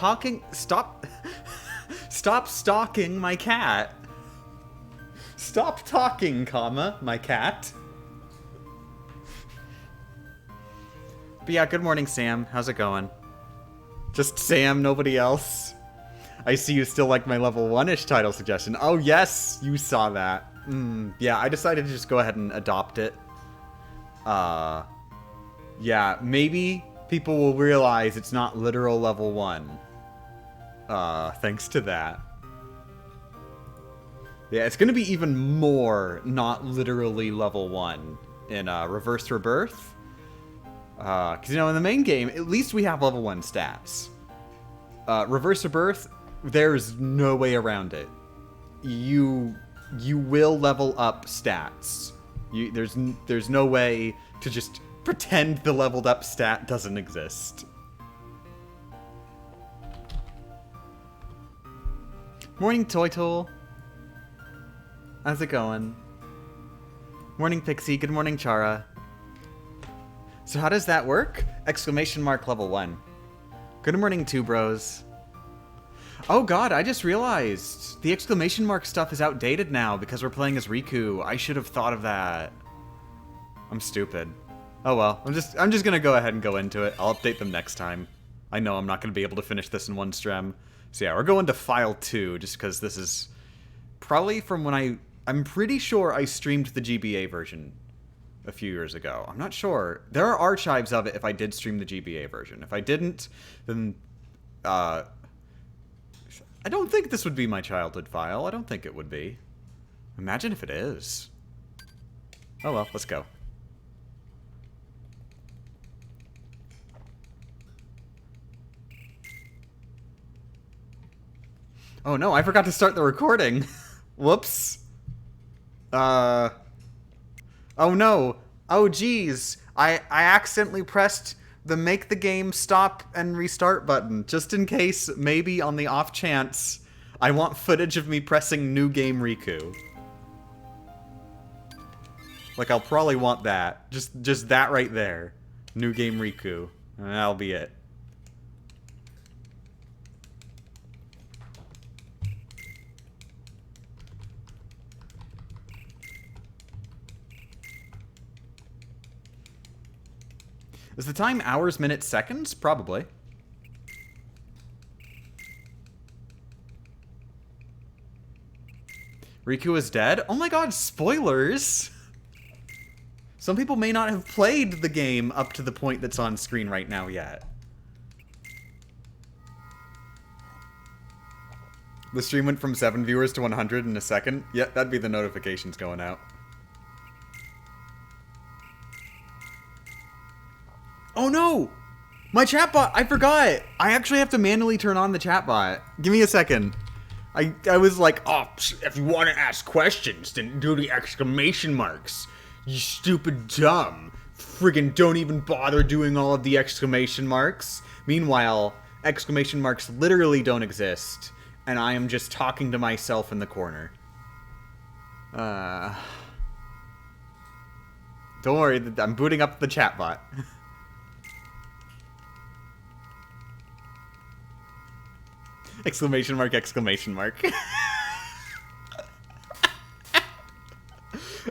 talking. Stop. Stop stalking my cat. Stop talking, comma, my cat. But yeah, good morning, Sam. How's it going? Just Sam, nobody else. I see you still like my level 1-ish title suggestion. Oh, yes, you saw that. Yeah, I decided to just go ahead and adopt it. Yeah, maybe people will realize it's not literal level 1. Thanks to that. Yeah, it's gonna be even more not literally level 1 in Reverse Rebirth. Because, you know, in the main game, at least we have level 1 stats. Reverse Rebirth, there's no way around it. You will level up stats. There's no way to just pretend the leveled up stat doesn't exist. Morning, Toy Tool. How's it going? Morning, Pixie. Good morning, Chara. So how does that work? Exclamation mark level 1. Good morning, Two Bros. Oh god, I just realized the exclamation mark stuff is outdated now because we're playing as Riku. I should have thought of that. I'm stupid. Oh well, I'm just gonna go ahead and go into it. I'll update them next time. I know I'm not gonna be able to finish this in one strem. So yeah, we're going to file 2 just because this is probably from when I'm pretty sure I streamed the GBA version a few years ago. I'm not sure. There are archives of it if I did stream the GBA version. If I didn't, then I don't think this would be my childhood file. I don't think it would be. Imagine if it is. Oh well, let's go. Oh no, I forgot to start the recording. Whoops. Oh no. Oh geez. I accidentally pressed the make the game stop and restart button, just in case, maybe on the off chance, I want footage of me pressing new game Riku. Like, I'll probably want that. Just that right there. New game Riku. And that'll be it. Is the time hours, minutes, seconds? Probably. Riku is dead? Oh my god, spoilers! Some people may not have played the game up to the point that's on screen right now yet. The stream went from 7 viewers to 100 in a second? Yeah, that'd be the notifications going out. Oh no! My chatbot! I forgot! I actually have to manually turn on the chatbot. Give me a second. I was like, oh, if you want to ask questions, then do the exclamation marks. You stupid dumb. Friggin' don't even bother doing all of the exclamation marks. Meanwhile, exclamation marks literally don't exist, and I am just talking to myself in the corner. Don't worry, I'm booting up the chatbot. Exclamation mark, exclamation mark.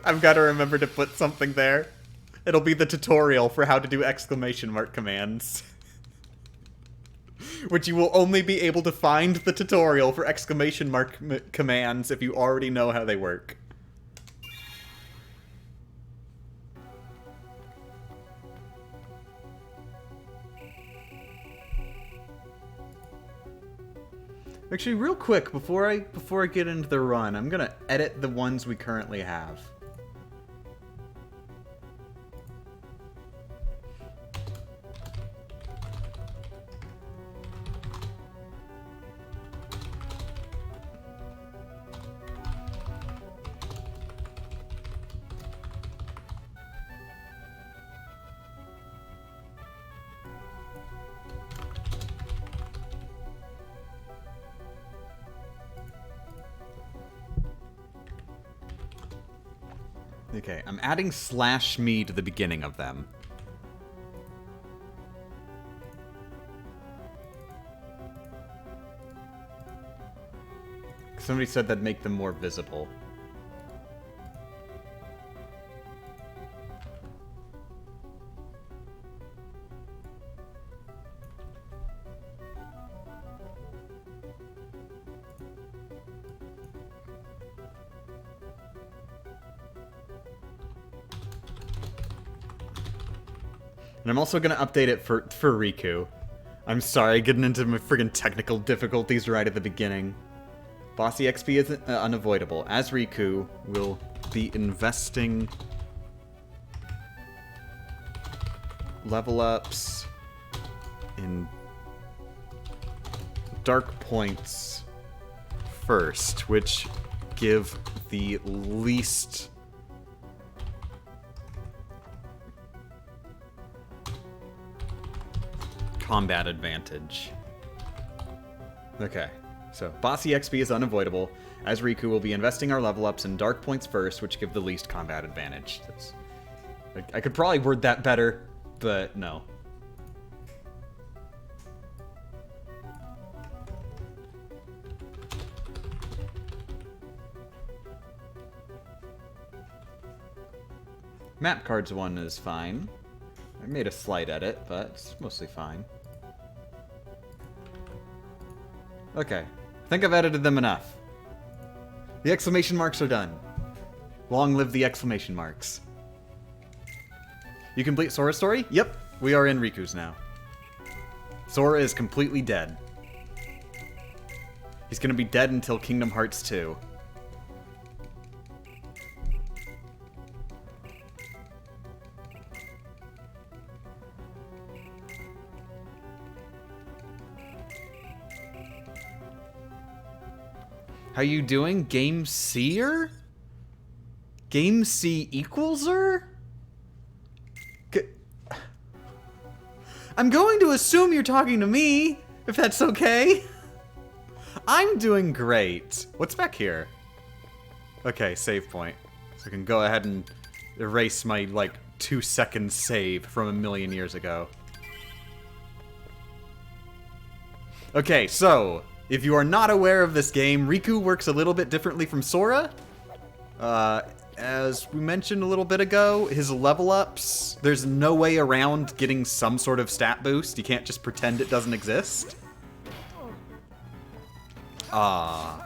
I've got to remember to put something there. It'll be the tutorial for how to do exclamation mark commands. Which you will only be able to find the tutorial for exclamation mark commands if you already know how they work. Actually, real quick, before I get into the run, I'm gonna edit the ones we currently have. Okay, I'm adding /me to the beginning of them. Somebody said that'd make them more visible. And I'm also going to update it for Riku. I'm sorry, getting into my friggin' technical difficulties right at the beginning. Bossy XP is unavoidable, as Riku will be investing level ups in dark points first, which give the least combat advantage. Okay, so Bossy XP is unavoidable, as Riku will be investing our level ups in dark points first, which give the least combat advantage. That's, I could probably word that better, but no. Map cards one is fine. I made a slight edit, but it's mostly fine. Okay, I think I've edited them enough. The exclamation marks are done. Long live the exclamation marks. You complete Sora's story? Yep, we are in Riku's now. Sora is completely dead. He's gonna be dead until Kingdom Hearts 2. How you doing? Game C'er? Game C equals-er? I'm going to assume you're talking to me, if that's okay. I'm doing great. What's back here? Okay, save point. So I can go ahead and erase my, like, 2-second save from a million years ago. Okay, so if you are not aware of this game, Riku works a little bit differently from Sora. As we mentioned a little bit ago, his level ups, there's no way around getting some sort of stat boost. You can't just pretend it doesn't exist. So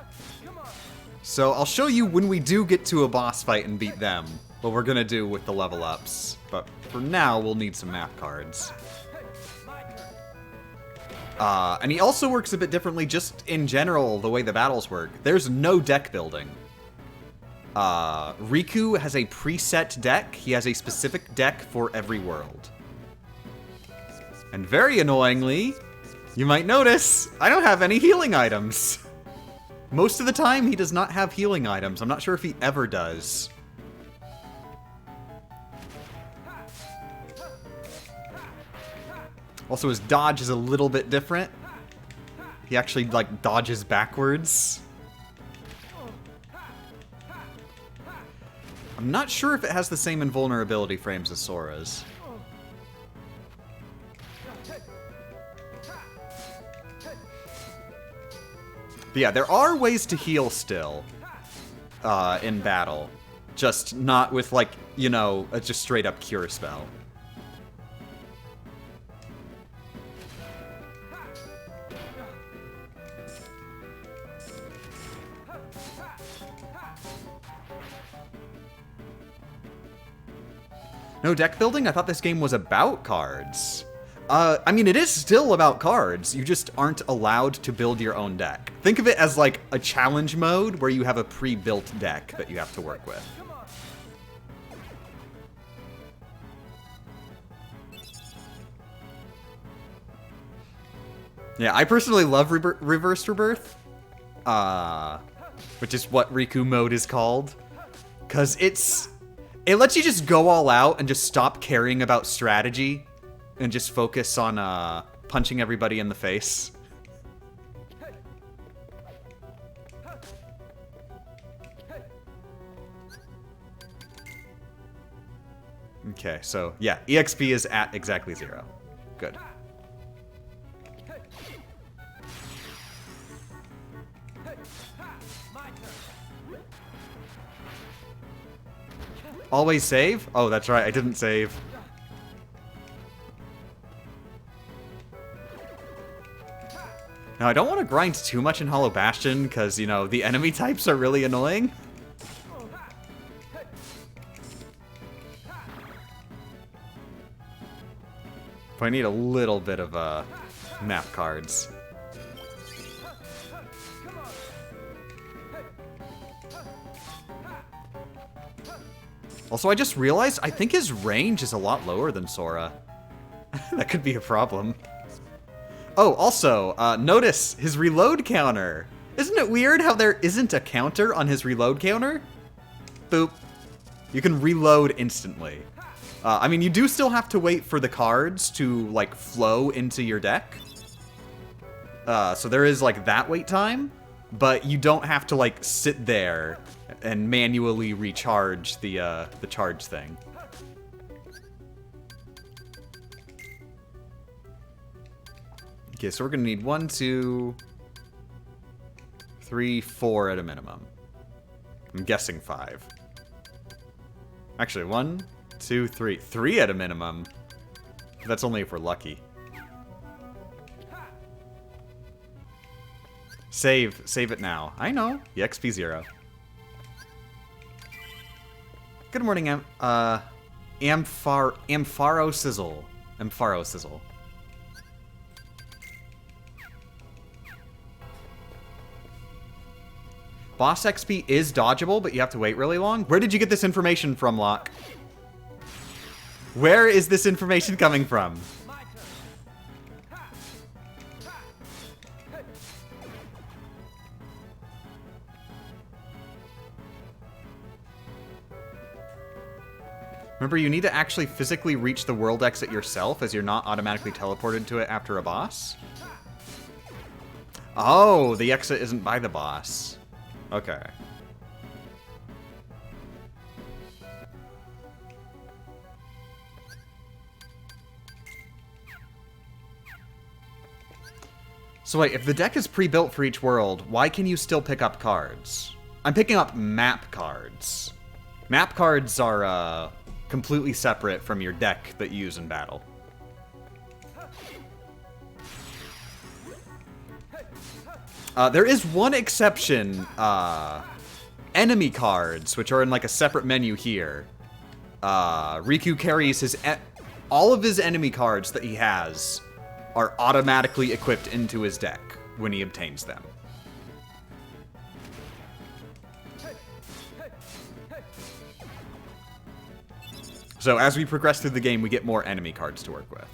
I'll show you when we do get to a boss fight and beat them, what we're gonna do with the level ups. But for now, we'll need some map cards. And he also works a bit differently just in general, the way the battles work. There's no deck building. Riku has a preset deck. He has a specific deck for every world. And very annoyingly, you might notice, I don't have any healing items. Most of the time, he does not have healing items. I'm not sure if he ever does. Also, his dodge is a little bit different. He actually, like, dodges backwards. I'm not sure if it has the same invulnerability frames as Sora's. But yeah, there are ways to heal still in battle. Just not with, like, you know, a just straight up cure spell. No deck building? I thought this game was about cards. I mean, it is still about cards. You just aren't allowed to build your own deck. Think of it as like a challenge mode where you have a pre-built deck that you have to work with. Yeah, I personally love Reverse Rebirth. Which is what Riku mode is called. Because it lets you just go all out and just stop caring about strategy and just focus on punching everybody in the face. Okay, so yeah, EXP is at exactly 0. Good. Always save? Oh, that's right, I didn't save. Now, I don't want to grind too much in Hollow Bastion, because, you know, the enemy types are really annoying. But I need a little bit of, map cards. Also, I just realized I think his range is a lot lower than Sora. That could be a problem. Oh, also, notice his reload counter. Isn't it weird how there isn't a counter on his reload counter? Boop. You can reload instantly. I mean, you do still have to wait for the cards to, like, flow into your deck. So there is, like, that wait time. But you don't have to, like, sit there and manually recharge the charge thing. Okay, so we're gonna need 1, 2, 3, 4 at a minimum. I'm guessing 5. Actually, 1, 2, 3. 3 at a minimum. That's only if we're lucky. Save it now. I know. The XP 0. Good morning, Ampharo Sizzle. Ampharo Sizzle. Boss XP is dodgeable, but you have to wait really long. Where did you get this information from, Locke? Where is this information coming from? Remember, you need to actually physically reach the world exit yourself, as you're not automatically teleported to it after a boss. Oh, the exit isn't by the boss. Okay. So wait, if the deck is pre-built for each world, why can you still pick up cards? I'm picking up map cards. Map cards are, completely separate from your deck that you use in battle. There is one exception, enemy cards, which are in like a separate menu here. Riku carries all of his enemy cards that he has are automatically equipped into his deck when he obtains them. So as we progress through the game, we get more enemy cards to work with.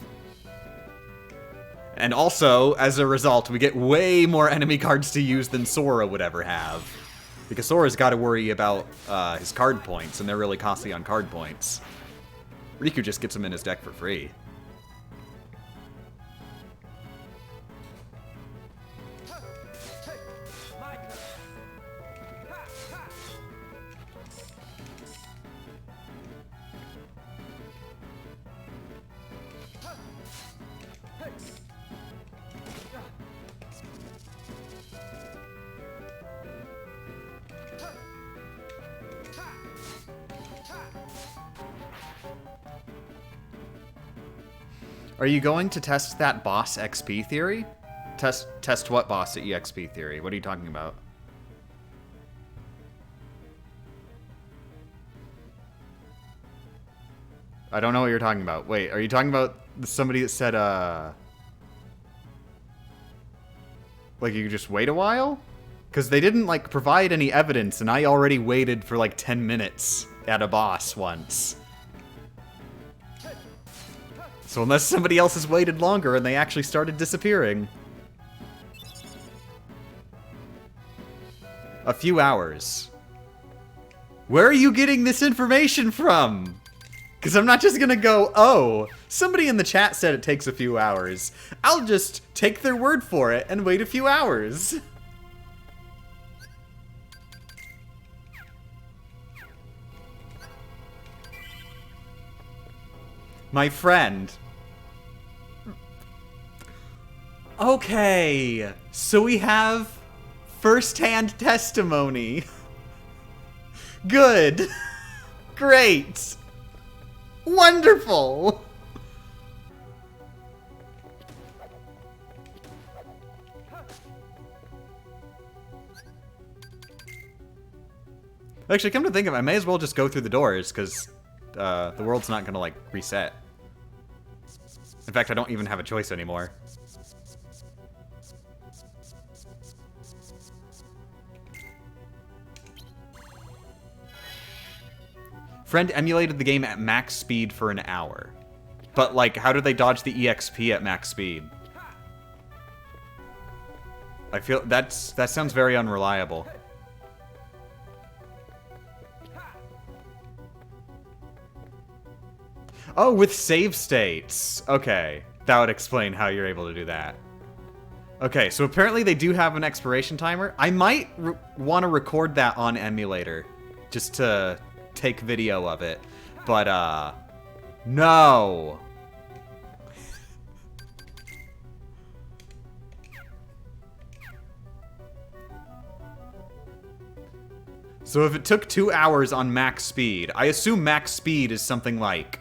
And also, as a result, we get way more enemy cards to use than Sora would ever have. Because Sora's got to worry about his card points, and they're really costly on card points. Riku just gets them in his deck for free. Are you going to test that boss XP theory? Test what boss at EXP theory? What are you talking about? I don't know what you're talking about. Wait, are you talking about somebody that said, like you just wait a while? Because they didn't, like, provide any evidence, and I already waited for, like, 10 minutes at a boss once. So unless somebody else has waited longer and they actually started disappearing. A few hours. Where are you getting this information from? Because I'm not just gonna go, oh, somebody in the chat said it takes a few hours. I'll just take their word for it and wait a few hours. My friend. Okay, so we have first-hand testimony. Good. Great! Wonderful! Actually, come to think of it, I may as well just go through the doors, because the world's not going to, like, reset. In fact, I don't even have a choice anymore. Friend emulated the game at max speed for an hour. But, like, how do they dodge the EXP at max speed? I feel that sounds very unreliable. Oh, with save states. Okay, that would explain how you're able to do that. Okay, so apparently they do have an expiration timer. I might want to record that on emulator, just to take video of it. But, no. So if it took 2 hours on max speed, I assume max speed is something like...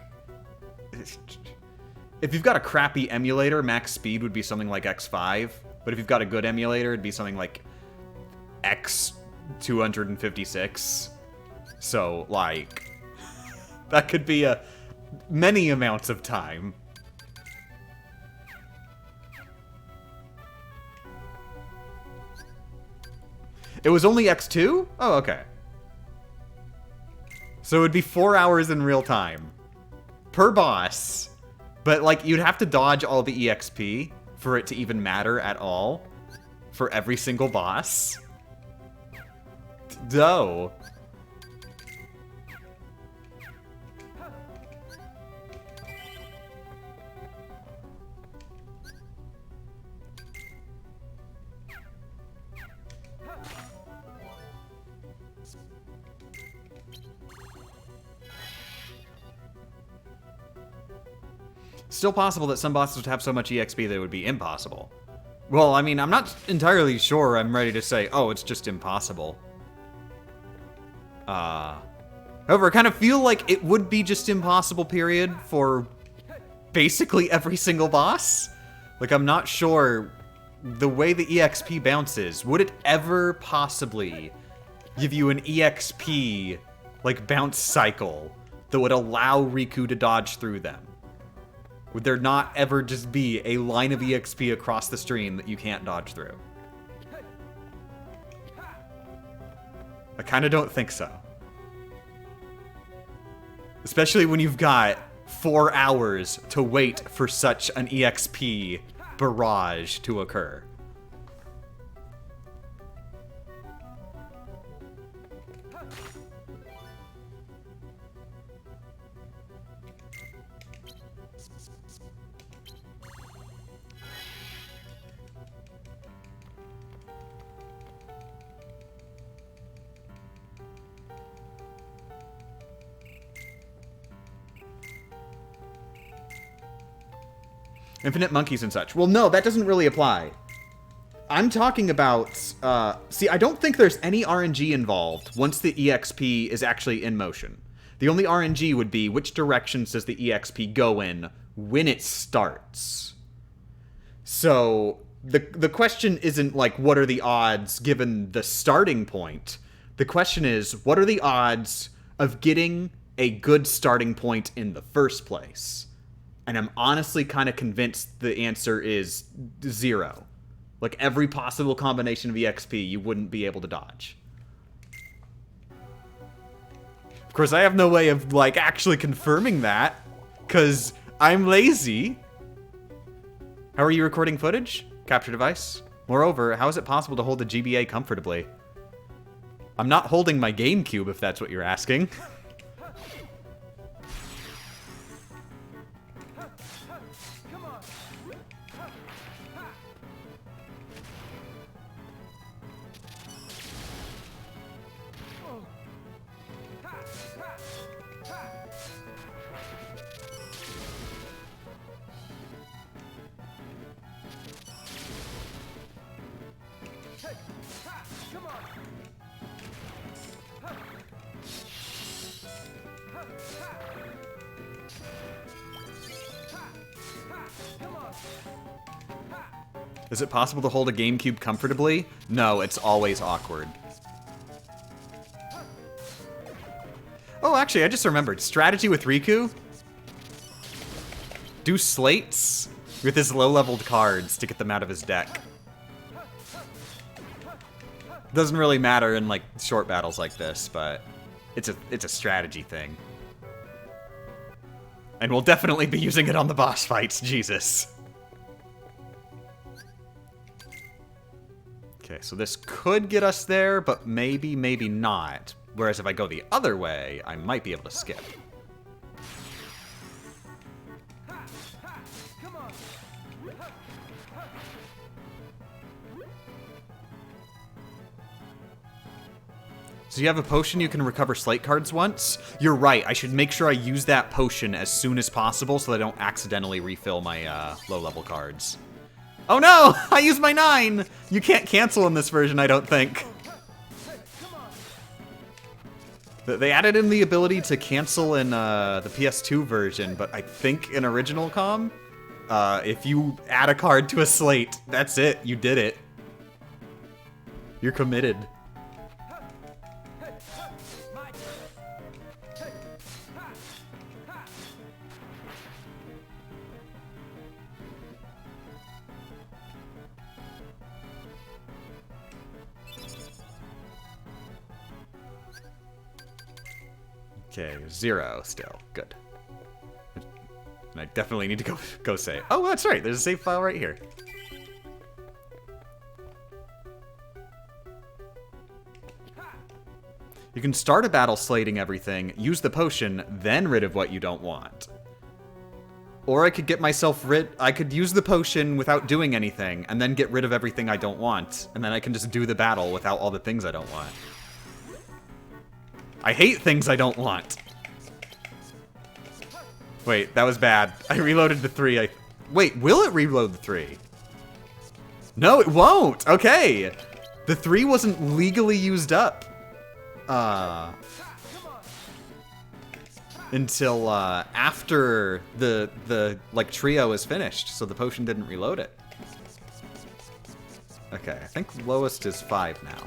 If you've got a crappy emulator, max speed would be something like X5. But if you've got a good emulator, it'd be something like X256. So, like... That could be many amounts of time. It was only X2? Oh, okay. So it would be 4 hours in real time. Per boss. But, like, you'd have to dodge all the EXP for it to even matter at all. For every single boss. No. Still possible that some bosses would have so much EXP that it would be impossible. Well, I mean, I'm not entirely sure I'm ready to say, oh, it's just impossible. However, I kind of feel like it would be just impossible, period, for basically every single boss. Like, I'm not sure the way the EXP bounces, would it ever possibly give you an EXP, like, bounce cycle that would allow Riku to dodge through them? Would there not ever just be a line of EXP across the stream that you can't dodge through? I kind of don't think so. Especially when you've got 4 hours to wait for such an EXP barrage to occur. Infinite monkeys and such. Well, no, that doesn't really apply. I'm talking about... see, I don't think there's any RNG involved once the EXP is actually in motion. The only RNG would be which directions does the EXP go in when it starts. So, the question isn't like, what are the odds given the starting point? The question is, what are the odds of getting a good starting point in the first place? And I'm honestly kind of convinced the answer is 0. Like, every possible combination of EXP you wouldn't be able to dodge. Of course, I have no way of, like, actually confirming that, because I'm lazy. How are you recording footage? Capture device? Moreover, how is it possible to hold the GBA comfortably? I'm not holding my GameCube, if that's what you're asking. Is it possible to hold a GameCube comfortably? No, it's always awkward. Oh, actually, I just remembered. Strategy with Riku. Do slates with his low-leveled cards to get them out of his deck. Doesn't really matter in, like, short battles like this, but it's a strategy thing. And we'll definitely be using it on the boss fights, Jesus. Okay, so this could get us there, but maybe, maybe not. Whereas if I go the other way, I might be able to skip. So you have a potion you can recover slate cards once? You're right, I should make sure I use that potion as soon as possible so that I don't accidentally refill my low-level cards. Oh no! I used my 9! You can't cancel in this version, I don't think. They added in the ability to cancel in the PS2 version, but I think in original com, if you add a card to a slate, that's it. You did it. You're committed. Okay, 0 still. Good. And I definitely need to go save. Oh, that's right. There's a save file right here. You can start a battle slating everything, use the potion, then rid of what you don't want. Or I could get myself I could use the potion without doing anything, and then get rid of everything I don't want. And then I can just do the battle without all the things I don't want. I hate things I don't want. Wait, that was bad. I reloaded the 3. Wait, will it reload the 3? No, it won't! Okay! The 3 wasn't legally used up. Until, after the like, trio is finished, so the potion didn't reload it. Okay, I think lowest is 5 now.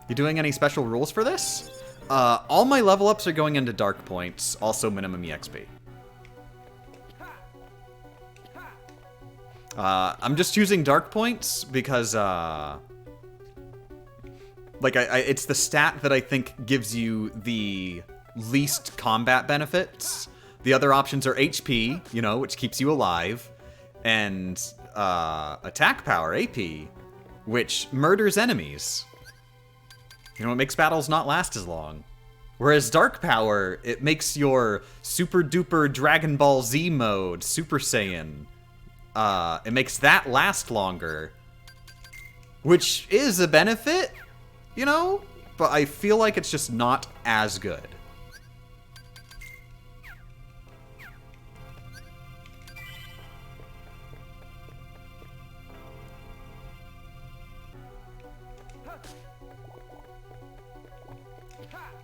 You doing any special rules for this? All my level ups are going into dark points, also minimum EXP. I'm just choosing dark points because, like, it's the stat that I think gives you the least combat benefits. The other options are HP, you know, which keeps you alive, and attack power, AP, which murders enemies. You know, it makes battles not last as long. Whereas Dark Power, it makes your super duper Dragon Ball Z mode, Super Saiyan, it makes that last longer. Which is a benefit, you know? But I feel like it's just not as good.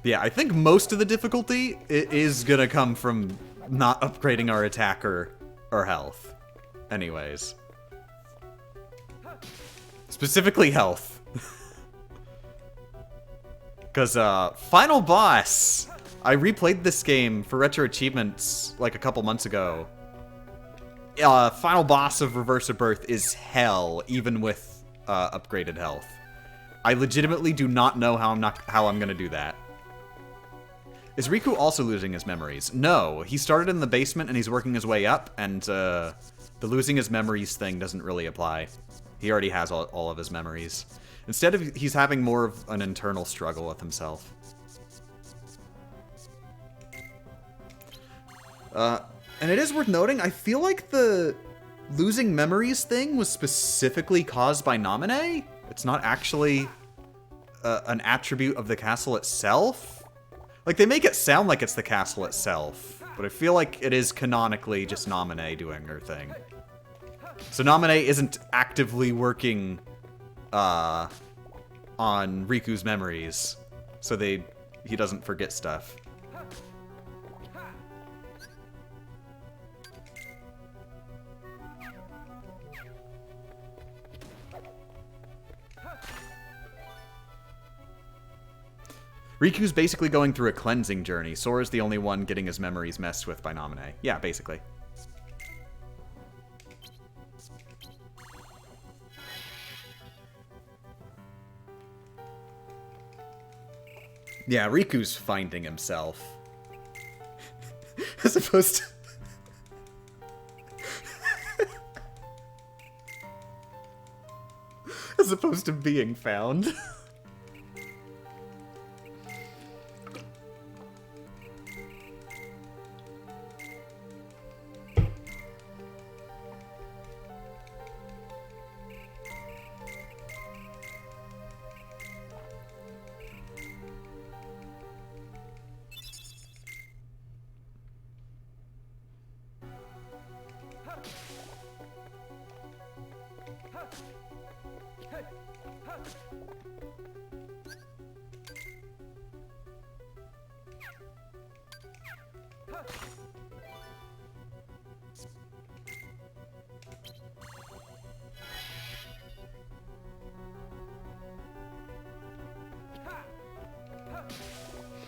Yeah, I think most of the difficulty is gonna come from not upgrading our attack or health. Anyways. Specifically health. Because, final boss! I replayed this game for retro achievements like a couple months ago. Final boss of Reverse of Birth is hell, even with upgraded health. I legitimately do not know how I'm gonna do that. Is Riku also losing his memories? No, he started in the basement and he's working his way up, and the losing his memories thing doesn't really apply. He already has all of his memories. Instead, he's having more of an internal struggle with himself. And it is worth noting, I feel like the losing memories thing was specifically caused by Naminé. It's not actually an attribute of the castle itself. Like, they make it sound like it's the castle itself, but I feel like it is canonically just Naminé doing her thing. So Naminé isn't actively working on Riku's memories, so he doesn't forget stuff. Riku's basically going through a cleansing journey. Sora's the only one getting his memories messed with by Naminé. Yeah, basically. Yeah, Riku's finding himself. As opposed to... As opposed to being found.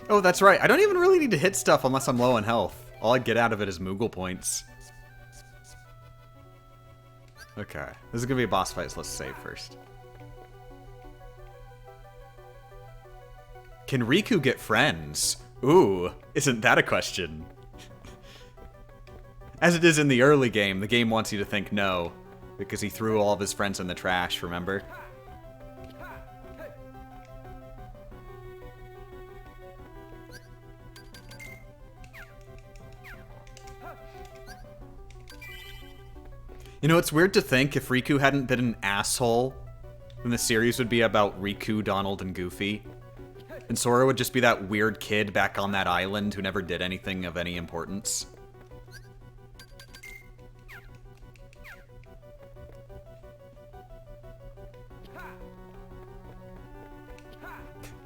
Oh, that's right. I don't even really need to hit stuff unless I'm low on health. All I get out of it is Moogle points. Okay. This is going to be a boss fight, so let's save first. Can Riku get friends? Ooh, isn't that a question? As it is in the early game, the game wants you to think no, because he threw all of his friends in the trash, remember? You know, it's weird to think if Riku hadn't been an asshole, then the series would be about Riku, Donald, and Goofy. And Sora would just be that weird kid back on that island who never did anything of any importance.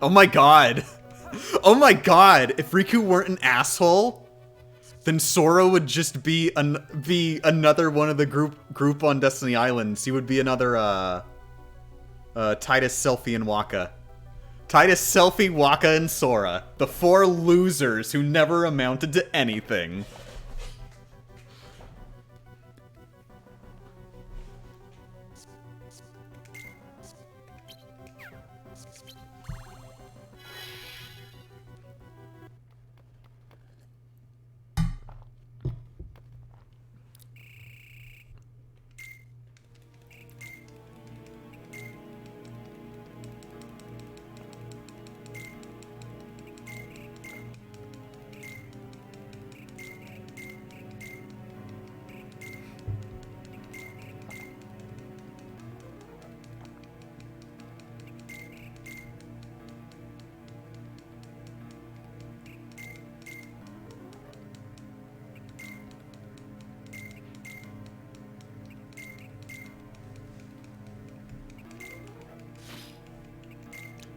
Oh my god! Oh my god! If Riku weren't an asshole, then Sora would just be another one of the group on Destiny Islands. He would be another Titus, Selphie, and Waka. Titus, Selphie, Waka, and Sora. The four losers who never amounted to anything.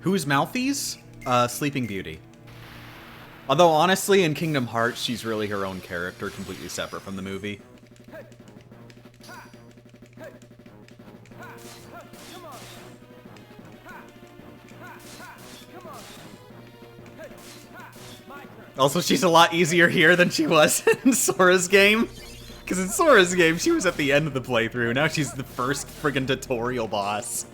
Who's Malthies? Sleeping Beauty. Although, honestly, in Kingdom Hearts, she's really her own character, completely separate from the movie. Also, she's a lot easier here than she was in Sora's game. Because in Sora's game, she was at the end of the playthrough. Now she's the first friggin' tutorial boss.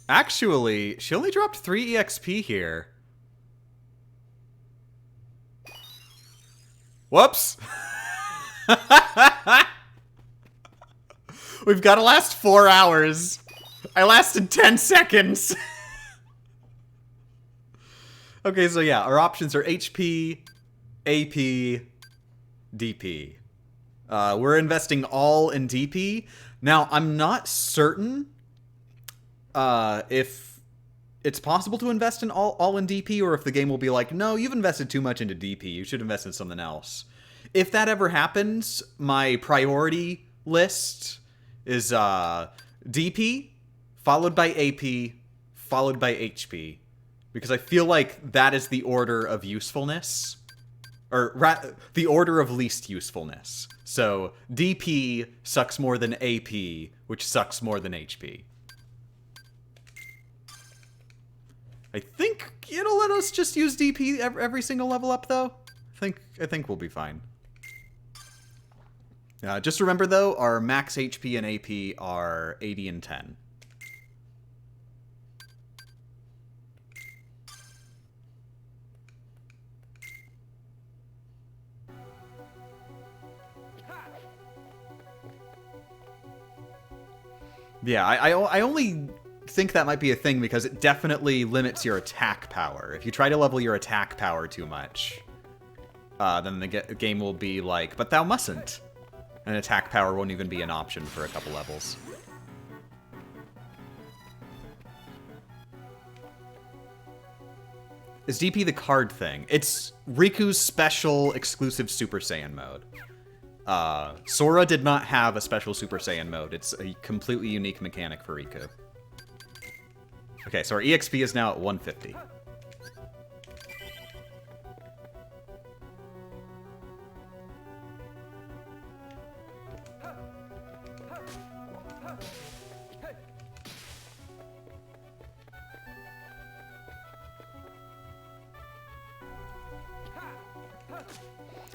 Actually, she only dropped 3 EXP here. Whoops! We've got to last 4 hours. I lasted 10 seconds. Okay, so yeah, our options are HP, AP, DP. We're investing all in DP. Now, I'm not certain if it's possible to invest in all in DP, or if the game will be like, no, you've invested too much into DP. You should invest in something else. If that ever happens, my priority list is DP, followed by AP, followed by HP. Because I feel like that is the order of usefulness. Or the order of least usefulness. So DP sucks more than AP, which sucks more than HP. I think it'll let us just use DP every single level up, though. I think we'll be fine. Just remember, though, our max HP and AP are 80 and 10. Yeah, I only think that might be a thing because it definitely limits your attack power. If you try to level your attack power too much, then the game will be like, but thou mustn't. And attack power won't even be an option for a couple levels. Is DP the card thing? It's Riku's special exclusive Super Saiyan mode. Sora did not have a special Super Saiyan mode. It's a completely unique mechanic for Riku. Okay, so our EXP is now at 150.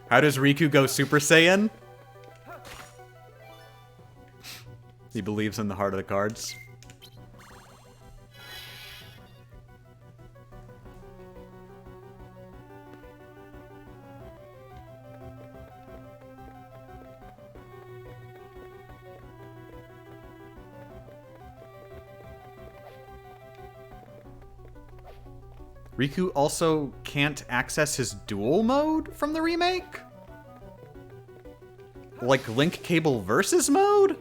How does Riku go Super Saiyan? He believes in the heart of the cards. Riku also can't access his dual mode from the remake? Like Link Cable Versus mode?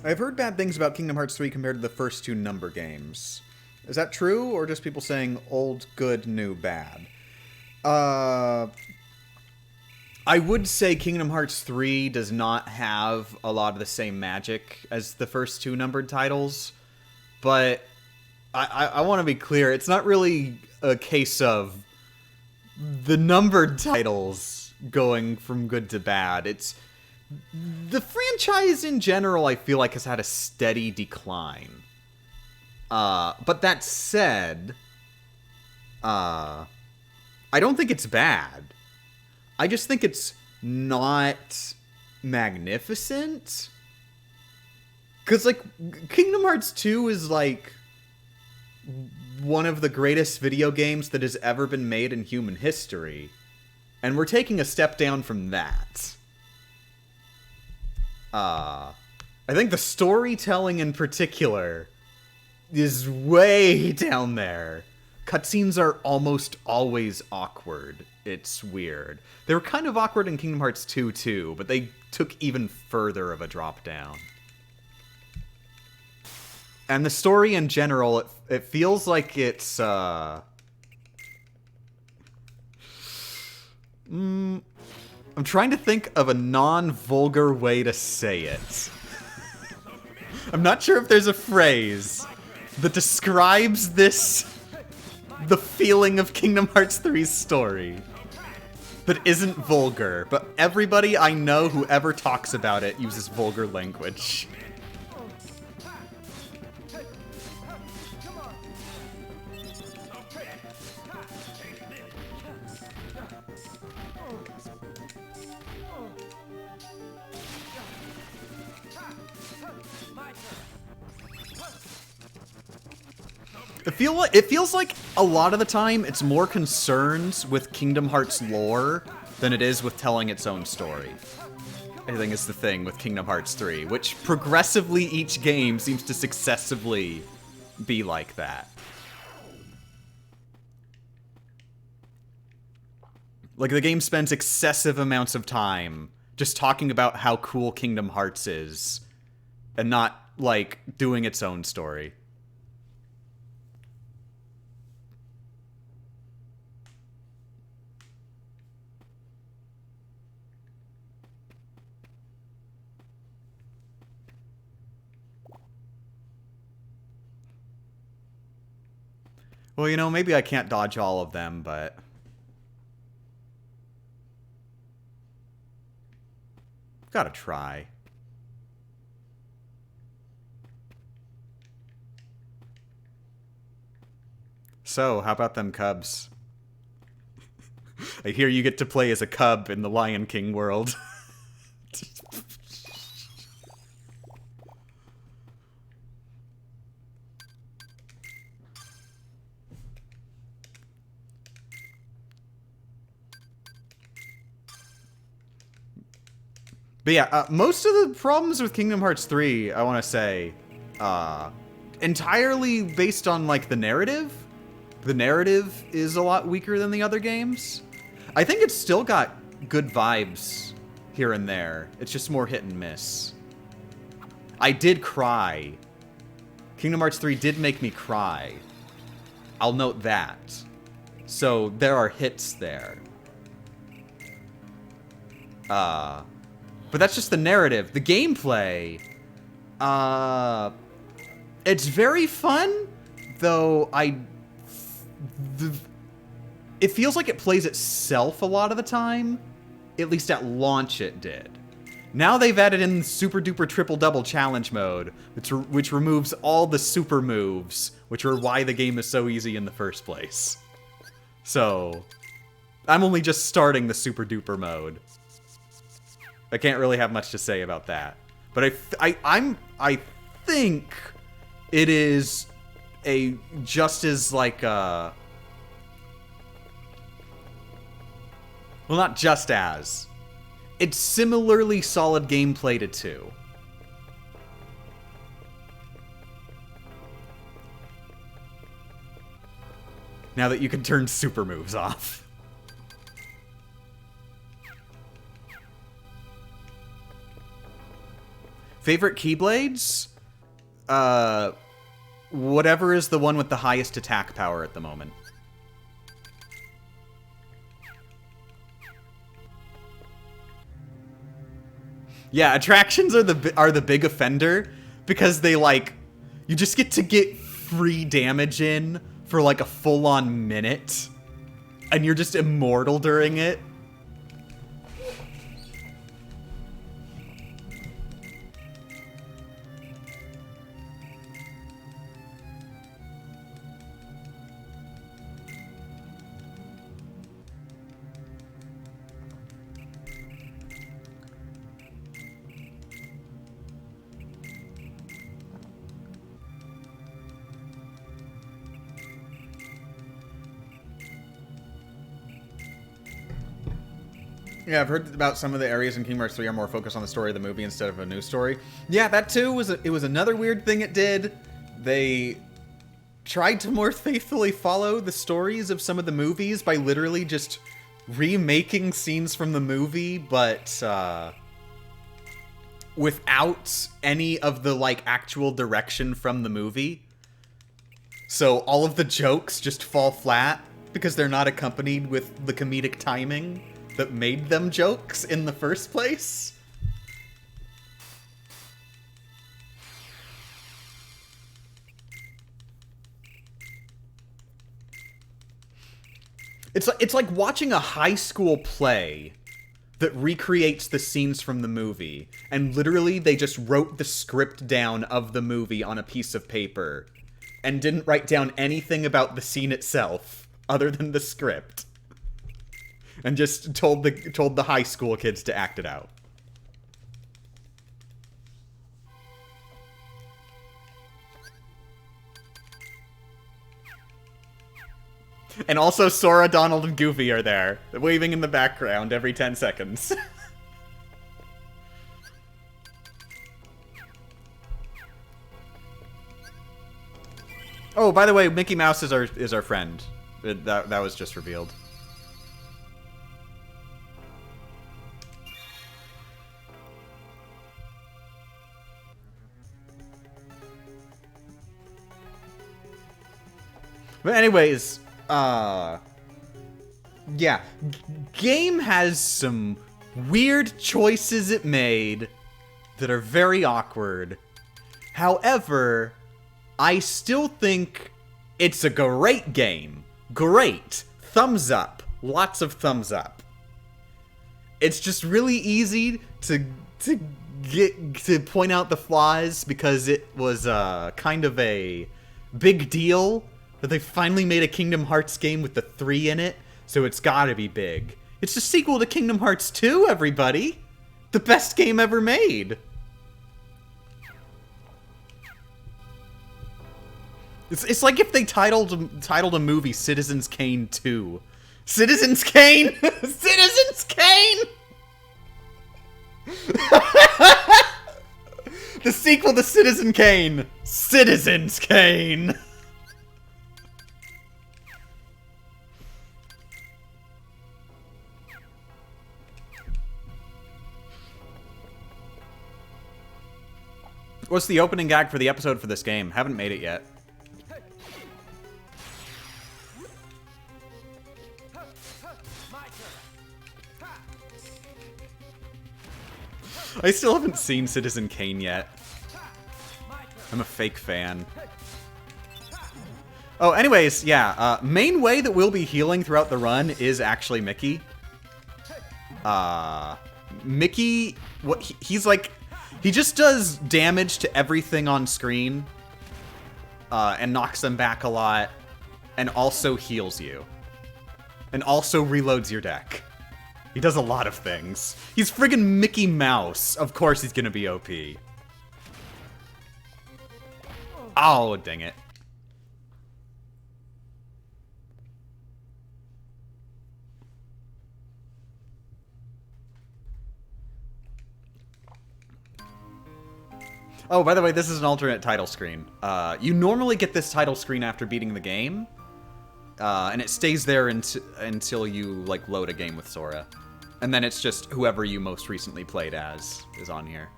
I've heard bad things about Kingdom Hearts 3 compared to the first two number games. Is that true, or just people saying old, good, new, bad? I would say Kingdom Hearts 3 does not have a lot of the same magic as the first two numbered titles, but I want to be clear, it's not really a case of the numbered titles going from good to bad. It's the franchise in general, I feel like, has had a steady decline. But that said, I don't think it's bad. I just think it's not magnificent. Because, like, Kingdom Hearts 2 is, like, one of the greatest video games that has ever been made in human history. And we're taking a step down from that. I think the storytelling in particular is way down there. Cutscenes are almost always awkward. It's weird. They were kind of awkward in Kingdom Hearts 2 too, but they took even further of a drop down. And the story in general, it feels like it's, I'm trying to think of a non-vulgar way to say it. I'm not sure if there's a phrase that describes the feeling of Kingdom Hearts 3's story that isn't vulgar, but everybody I know who ever talks about it uses vulgar language. It feels like a lot of the time it's more concerned with Kingdom Hearts lore than it is with telling its own story. I think is the thing with Kingdom Hearts 3, which progressively each game seems to successively be like that. Like, the game spends excessive amounts of time just talking about how cool Kingdom Hearts is, and not, like, doing its own story. Well, you know, maybe I can't dodge all of them, but... gotta try. So, how about them cubs? I hear you get to play as a cub in the Lion King world. But yeah, most of the problems with Kingdom Hearts 3, I want to say, entirely based on, like, the narrative. The narrative is a lot weaker than the other games. I think it's still got good vibes here and there. It's just more hit and miss. I did cry. Kingdom Hearts 3 did make me cry. I'll note that. So, there are hits there. But that's just the narrative. The gameplay, it's very fun, though it feels like it plays itself a lot of the time. At least at launch it did. Now they've added in super duper triple double challenge mode, which removes all the super moves, which are why the game is so easy in the first place. So, I'm only just starting the super duper mode. I can't really have much to say about that. But I think it is a just as like well, not just as. It's similarly solid gameplay to 2. Now that you can turn super moves off. Favorite Keyblades? Whatever is the one with the highest attack power at the moment. Yeah, attractions are the big offender because they, like, you just get to get free damage in for like a full-on minute and you're just immortal during it. Yeah, I've heard about some of the areas in Kingdom Hearts 3 are more focused on the story of the movie instead of a new story. Yeah, that too was another weird thing it did. They tried to more faithfully follow the stories of some of the movies by literally just remaking scenes from the movie, but without any of the, like, actual direction from the movie. So all of the jokes just fall flat because they're not accompanied with the comedic timing that made them jokes in the first place. It's like watching a high school play that recreates the scenes from the movie, and literally they just wrote the script down of the movie on a piece of paper and didn't write down anything about the scene itself other than the script. And just told the high school kids to act it out. And also Sora, Donald, and Goofy are there, waving in the background every 10 seconds. Oh, by the way, Mickey Mouse is our friend. That was just revealed. But anyways, yeah. Game has some weird choices it made that are very awkward. However, I still think it's a great game. Great. Thumbs up. Lots of thumbs up. It's just really easy to point out the flaws because it was kind of a big deal that they finally made a Kingdom Hearts game with the 3 in it, so it's gotta be big. It's the sequel to Kingdom Hearts 2, everybody! The best game ever made! It's like if they titled a movie Citizens Kane 2. Citizens Kane! Citizens Kane! The sequel to Citizen Kane! Citizens Kane! What's the opening gag for the episode for this game? Haven't made it yet. I still haven't seen Citizen Kane yet. I'm a fake fan. Oh, anyways, yeah. Main way that we'll be healing throughout the run is actually Mickey. Mickey, he's like... He just does damage to everything on screen, and knocks them back a lot, and also heals you. And also reloads your deck. He does a lot of things. He's friggin' Mickey Mouse. Of course he's gonna be OP. Oh, dang it. Oh, by the way, this is an alternate title screen. You normally get this title screen after beating the game, and it stays there until you, like, load a game with Sora. And then it's just whoever you most recently played as is on here.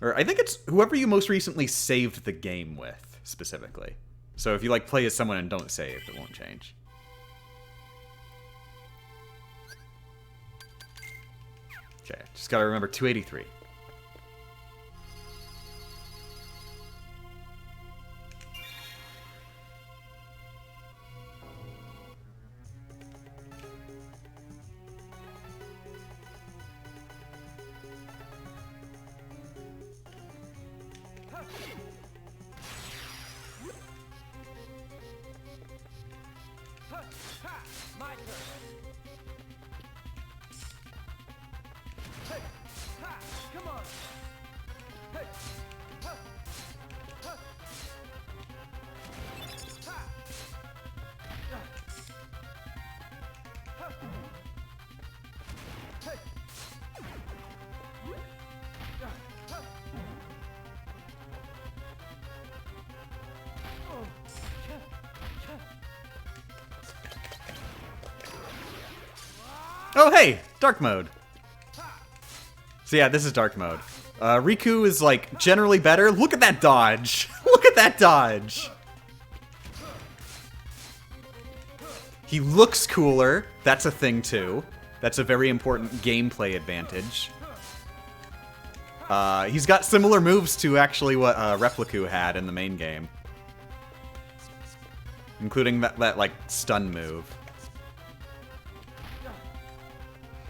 Or I think it's whoever you most recently saved the game with, specifically. So if you, like, play as someone and don't save, it won't change. Okay, just gotta remember 283. Oh, hey! Dark mode. So yeah, this is dark mode. Riku is, like, generally better. Look at that dodge! Look at that dodge! He looks cooler. That's a thing, too. That's a very important gameplay advantage. He's got similar moves to actually what Repliku had in the main game. Including that like, stun move.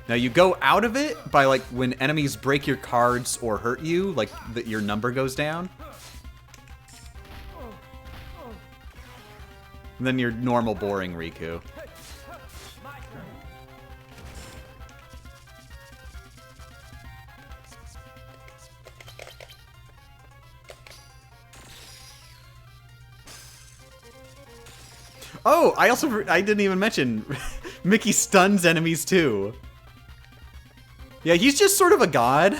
Now, you go out of it by, like, when enemies break your cards or hurt you, like, your number goes down. And then your normal, boring Riku. Oh, I didn't even mention Mickey stuns enemies too. Yeah, he's just sort of a god.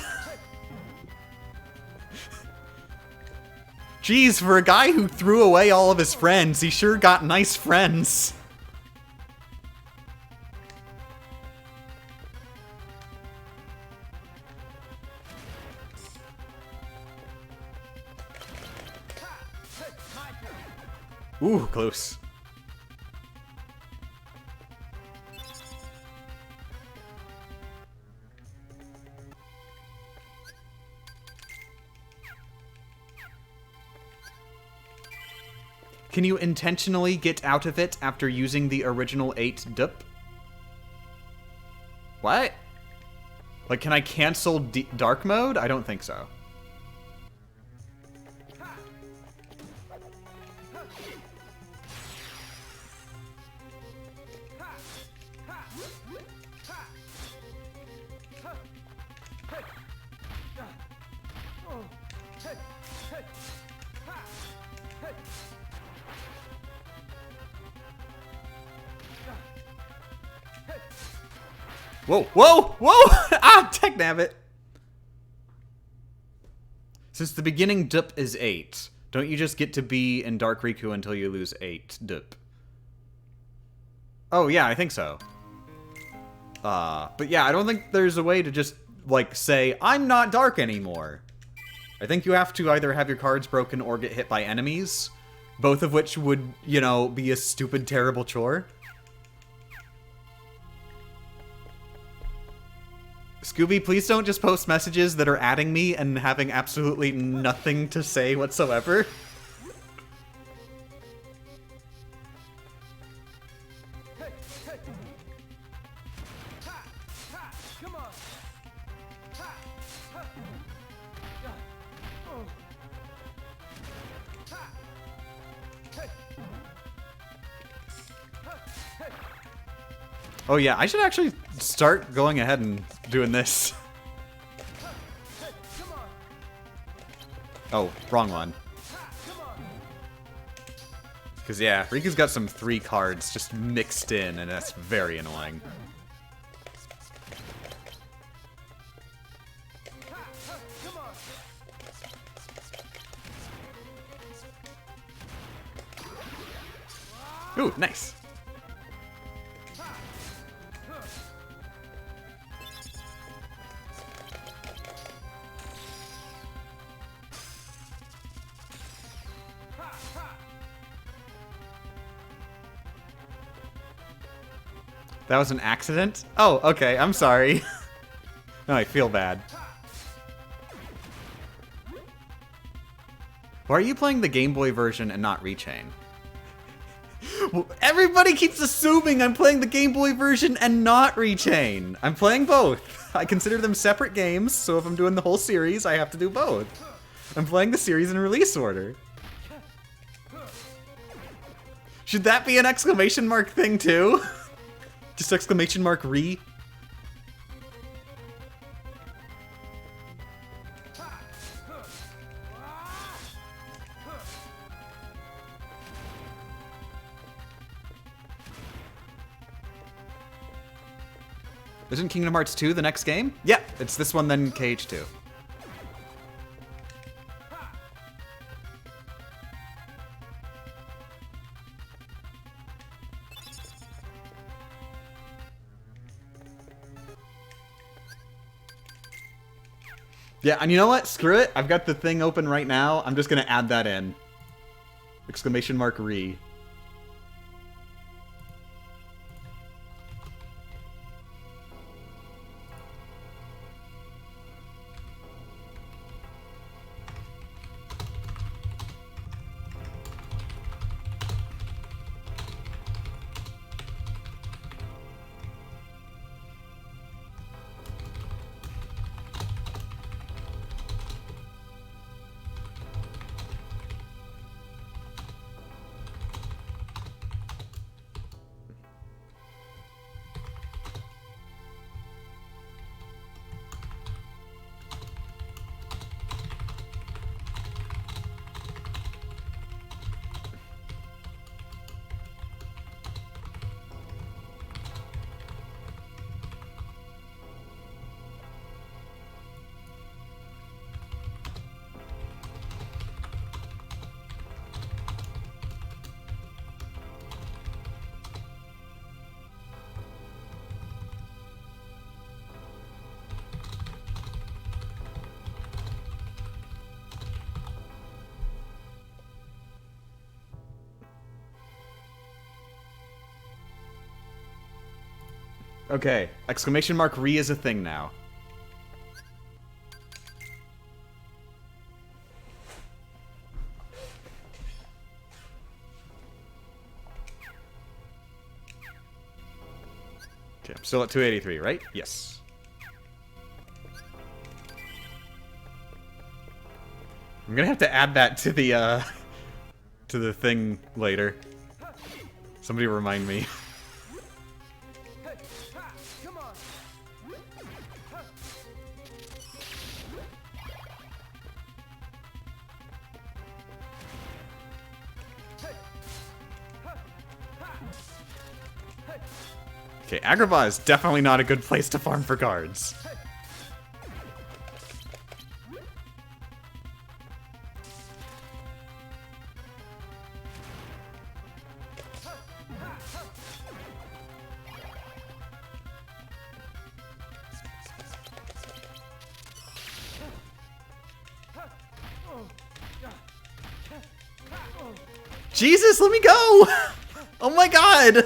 Jeez, for a guy who threw away all of his friends, he sure got nice friends. Ooh, close. Can you intentionally get out of it after using the original 8 dup? What? Like, can I cancel dark mode? I don't think so. Whoa, whoa, whoa! Ah, tech nabbit! Since the beginning dup is 8, don't you just get to be in Dark Riku until you lose 8 dup? Oh, yeah, I think so. But yeah, I don't think there's a way to just, like, say, I'm not dark anymore. I think you have to either have your cards broken or get hit by enemies, both of which would, you know, be a stupid, terrible chore. Scooby, please don't just post messages that are adding me and having absolutely nothing to say whatsoever. Oh yeah, I should actually start going ahead and doing this. Oh, wrong one. Because yeah, Riku's got some 3 cards just mixed in, and that's very annoying. Ooh, nice. That was an accident? Oh, okay, I'm sorry. No, I feel bad. Why are you playing the Game Boy version and not Rechain? Well, everybody keeps assuming I'm playing the Game Boy version and not Rechain. I'm playing both. I consider them separate games, so if I'm doing the whole series, I have to do both. I'm playing the series in release order. Should that be an exclamation mark thing too? Just exclamation mark re? Isn't Kingdom Hearts 2 the next game? Yeah, it's this one then KH2. Yeah, and you know what? Screw it. I've got the thing open right now. I'm just going to add that in. Exclamation mark re. Okay, exclamation mark re is a thing now. Okay, I'm still at 283, right? Yes. I'm gonna have to add that to the thing later. Somebody remind me. Okay, Agrabah is definitely not a good place to farm for cards. Jesus, let me go! Oh my god!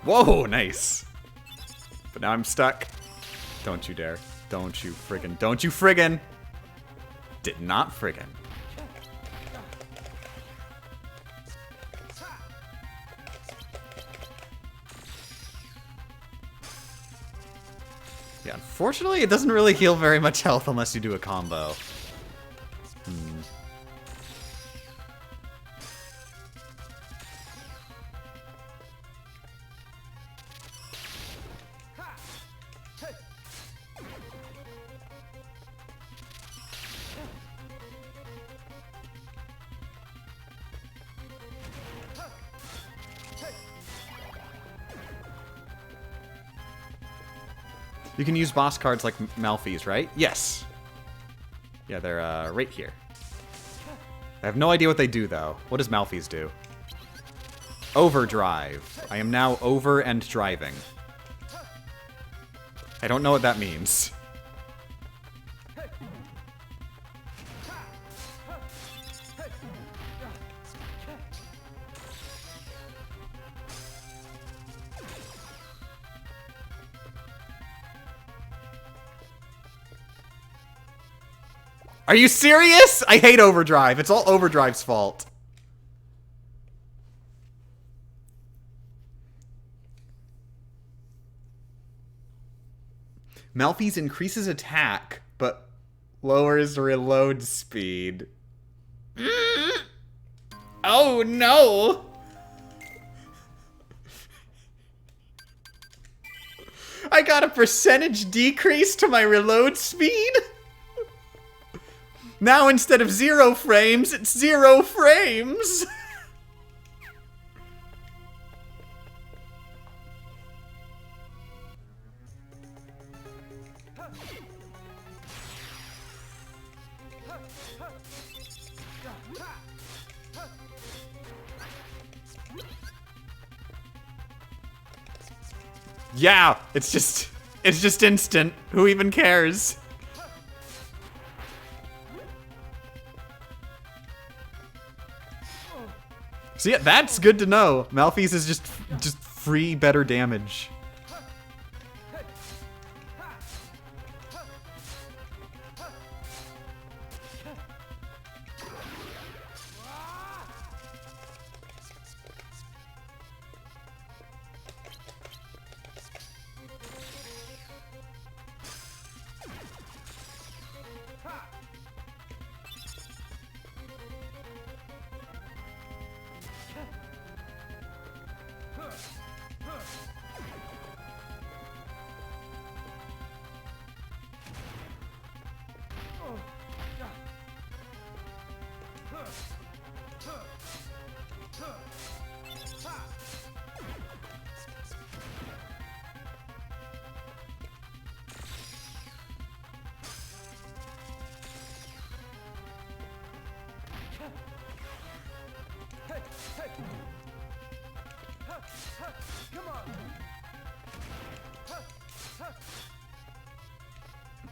Whoa, nice. But now I'm stuck. Don't you dare. Don't you friggin'. Don't you friggin'. Did not friggin'. Yeah, unfortunately, it doesn't really heal very much health unless you do a combo. You can use boss cards like Malphys, right? Yes. Yeah, they're right here. I have no idea what they do, though. What does Malphys do? Overdrive. I am now over and driving. I don't know what that means. Are you serious? I hate Overdrive. It's all Overdrive's fault. Malphys increases attack, but lowers reload speed. Oh no! I got a percentage decrease to my reload speed? Now instead of 0 frames, it's 0 frames! Yeah, it's just instant. Who even cares? So yeah, that's good to know. Malphys is just free better damage.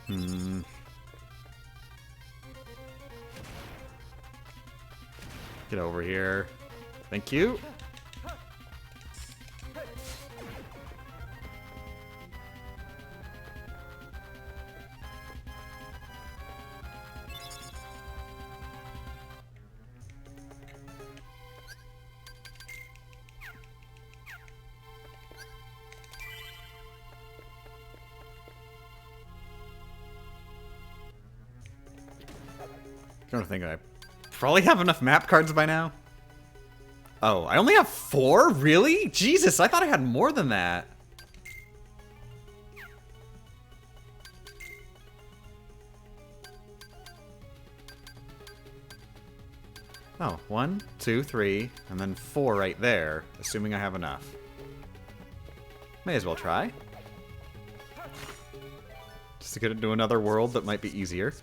Hmm. Get over here. Thank you. I don't think I probably have enough map cards by now. Oh, I only have 4? Really? Jesus, I thought I had more than that. Oh, 1, 2, 3, and then 4 right there, assuming I have enough. May as well try. Just to get into another world that might be easier.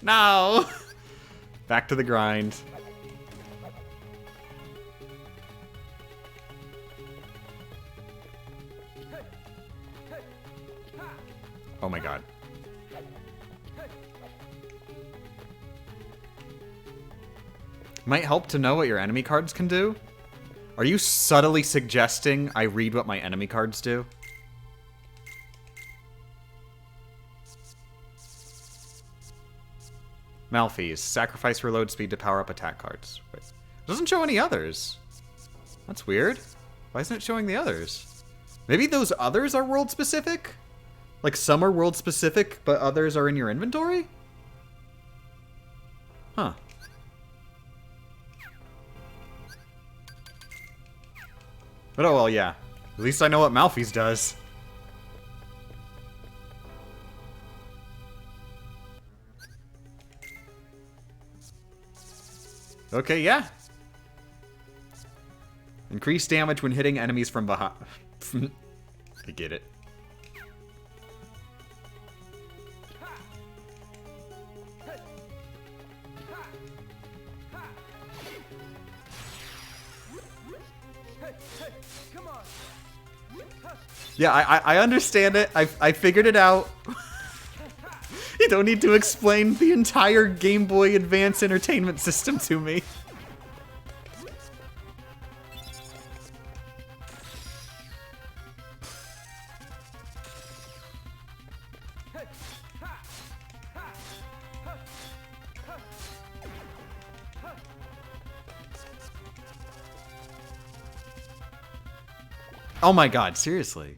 No! Back to the grind. Oh my god. Might help to know what your enemy cards can do. Are you subtly suggesting I read what my enemy cards do? Malphys. Sacrifice reload speed to power up attack cards. Wait. It doesn't show any others. That's weird. Why isn't it showing the others? Maybe those others are world specific? Like some are world specific, but others are in your inventory? Huh. But oh well, yeah. At least I know what Malphys does. Okay, yeah. Increase damage when hitting enemies from behind. I get it. Yeah, I understand it. I figured it out. You don't need to explain the entire Game Boy Advance entertainment system to me. Oh my god, seriously.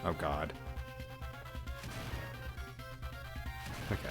Oh god. Okay.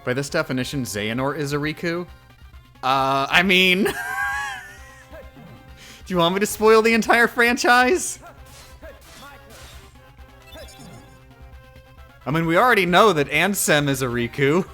By this definition, Xehanort is a Riku? I mean... Do you want me to spoil the entire franchise? I mean, we already know that Ansem is a Riku.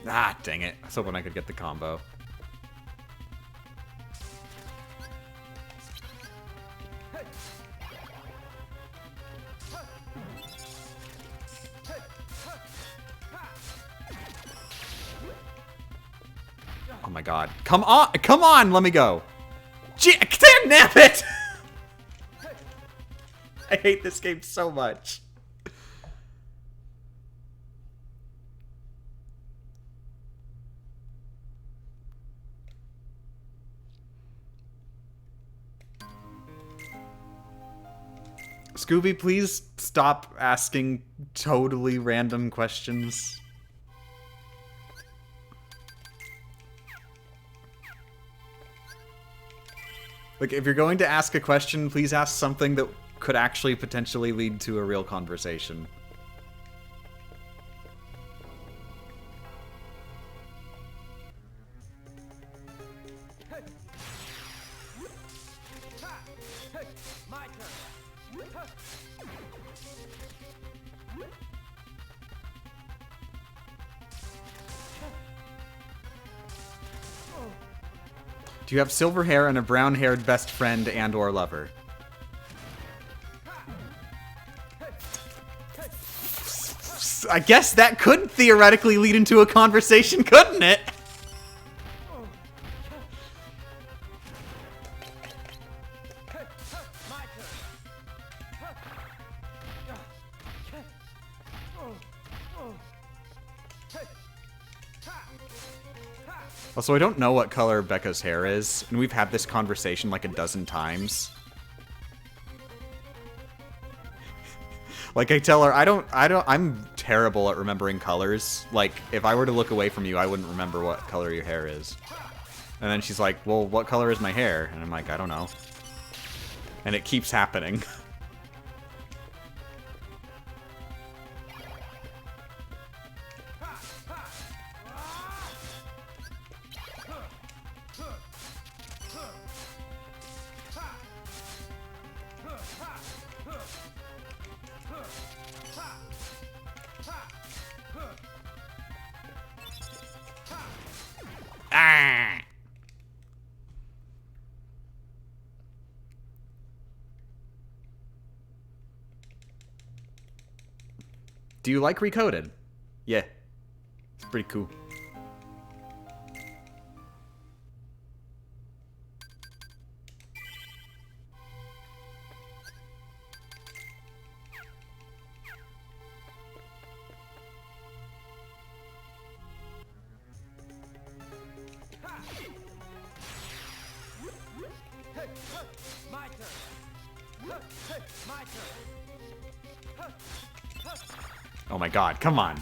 Ah, dang it. I was hoping I could get the combo. Oh my god. Come on! Come on! Let me go! Gee, damn it! I hate this game so much. Scooby, please stop asking totally random questions. Like, if you're going to ask a question, please ask something that could actually potentially lead to a real conversation. Do you have silver hair and a brown-haired best friend and or lover? I guess that could theoretically lead into a conversation, couldn't it? Also, I don't know what color Becca's hair is, and we've had this conversation like a dozen times. Like, I tell her, I'm terrible at remembering colors. Like, if I were to look away from you, I wouldn't remember what color your hair is. And then she's like, well, what color is my hair? And I'm like, I don't know. And it keeps happening. Ah! Do you like Recoded? Yeah. It's pretty cool. Oh my god, come on.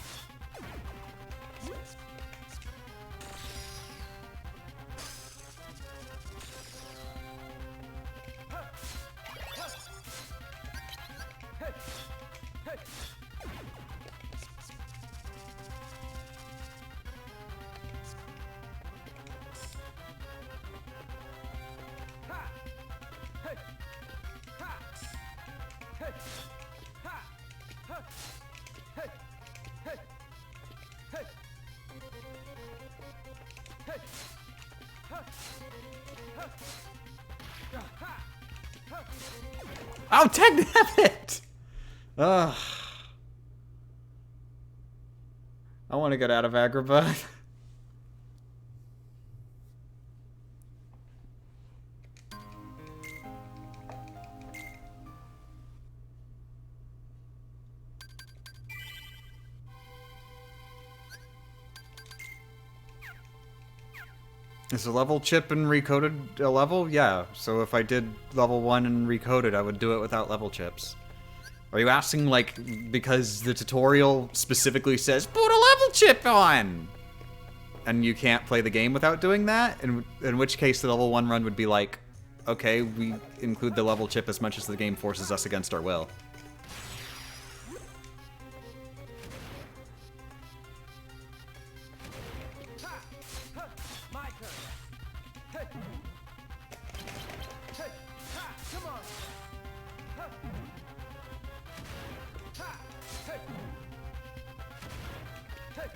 Oh, damn it! Ugh. I want to get out of Agrabah. Is a level chip and recoded a level? Yeah. So if I did level 1 and recoded, I would do it without level chips. Are you asking, like, because the tutorial specifically says, put a level chip on? And you can't play the game without doing that? In which case the level 1 run would be like, okay, we include the level chip as much as the game forces us against our will.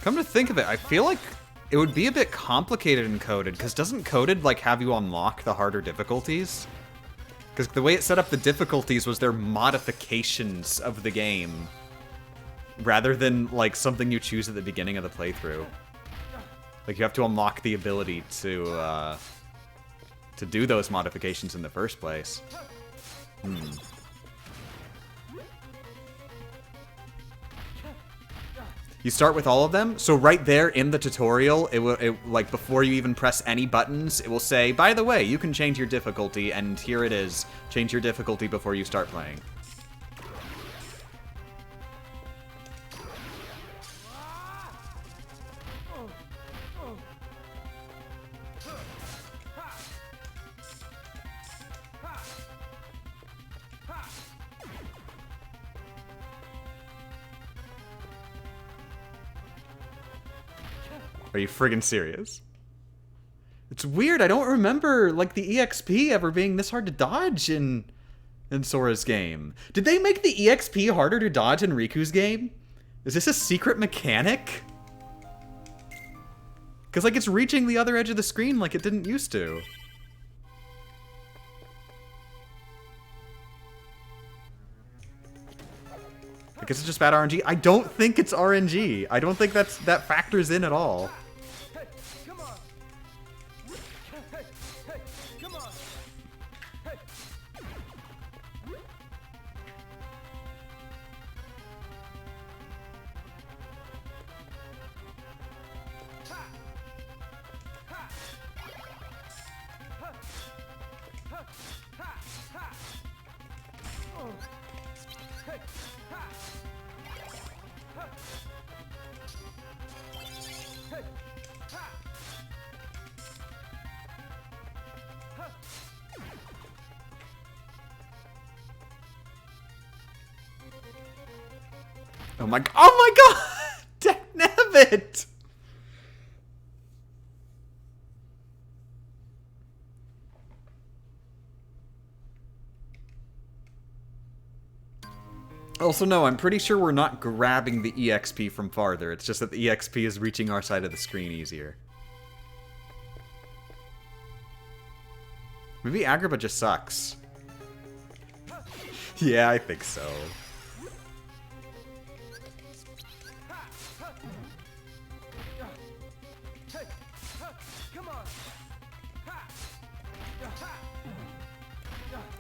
Come to think of it, I feel like it would be a bit complicated in Coded, because doesn't Coded, like, have you unlock the harder difficulties? Because the way it set up the difficulties was their modifications of the game, rather than, like, something you choose at the beginning of the playthrough. Like, you have to unlock the ability to do those modifications in the first place. You start with all of them, so right there in the tutorial, like before you even press any buttons, it will say, by the way, you can change your difficulty, and here it is. Change your difficulty before you start playing. Are you friggin' serious? It's weird, I don't remember, like, the EXP ever being this hard to dodge in Sora's game. Did they make the EXP harder to dodge in Riku's game? Is this a secret mechanic? Because, like, it's reaching the other edge of the screen like it didn't used to. I guess it's just bad RNG. I don't think it's RNG. I don't think that factors in at all. Oh my god! Dagnabbit! Also, no, I'm pretty sure we're not grabbing the EXP from farther. It's just that the EXP is reaching our side of the screen easier. Maybe Agrabah just sucks. Yeah, I think so.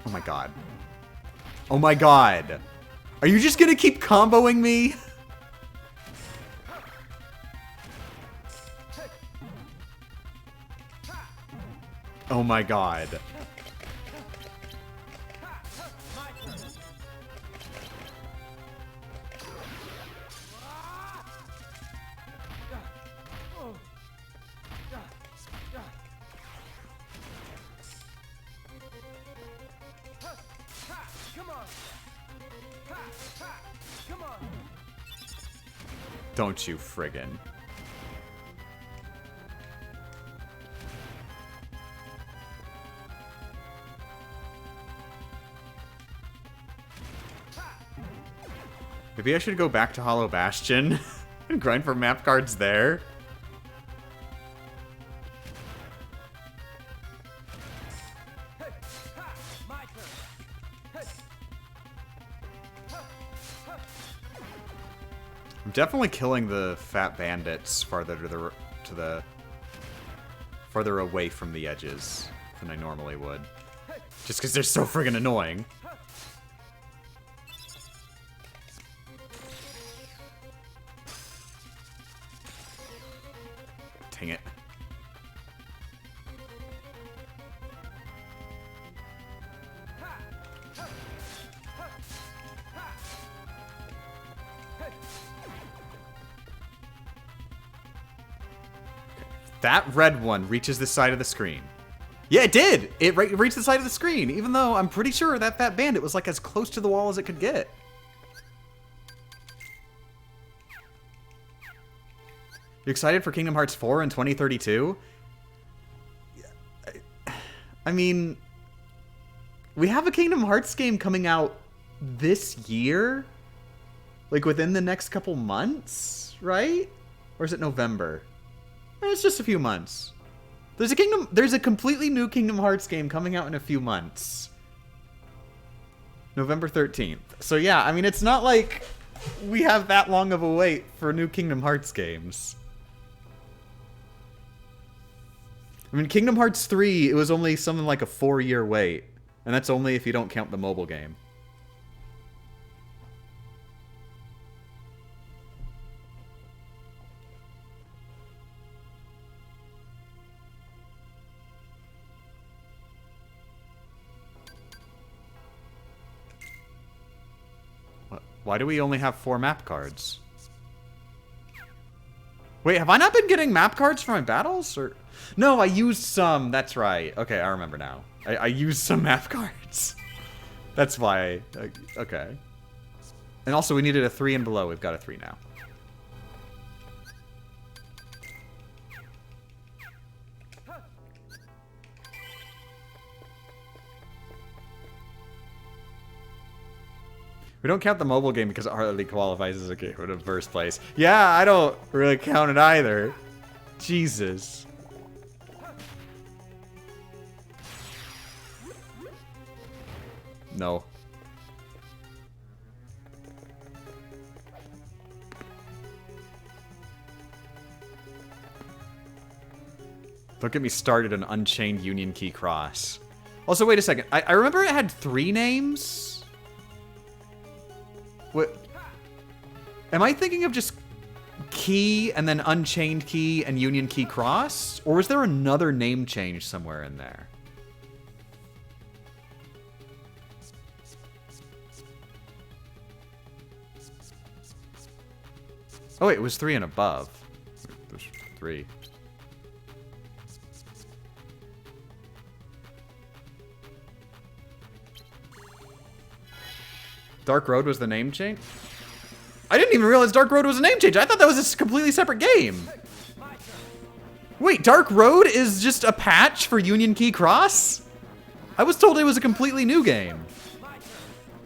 Oh my god. Oh my god. Are you just gonna keep comboing me? Oh my god. Don't you friggin'. Maybe I should go back to Hollow Bastion and grind for map cards there. I'm definitely killing the fat bandits farther farther away from the edges than I normally would. Just because they're so friggin' annoying. Dang it. That red one reaches the side of the screen. Yeah, it did! It reached the side of the screen, even though I'm pretty sure that bandit was like as close to the wall as it could get. You excited for Kingdom Hearts 4 in 2032? I mean, we have a Kingdom Hearts game coming out this year? Like within the next couple months, right? Or is it November? It's just a few months. There's a completely new Kingdom Hearts game coming out in a few months. November 13th. So yeah, I mean, it's not like we have that long of a wait for new Kingdom Hearts games. I mean, Kingdom Hearts 3, it was only something like a 4-year wait. And that's only if you don't count the mobile game. Why do we only have 4 map cards? Wait, have I not been getting map cards for my battles? Or no, I used some. That's right. Okay, I remember now. I used some map cards. That's why. Okay. And also, we needed a 3 and below. We've got a 3 now. We don't count the mobile game because it hardly qualifies as a game in the first place. Yeah, I don't really count it either. Jesus. No. Don't get me started on Unchained Union Key Cross. Also, wait a second. I remember it had 3 names? What? Am I thinking of just Key and then Unchained Key and Union Key Cross? Or was there another name change somewhere in there? Oh wait, it was 3 and above. There's 3. Dark Road was the name change? I didn't even realize Dark Road was a name change. I thought that was a completely separate game. Wait, Dark Road is just a patch for Union Key Cross? I was told it was a completely new game.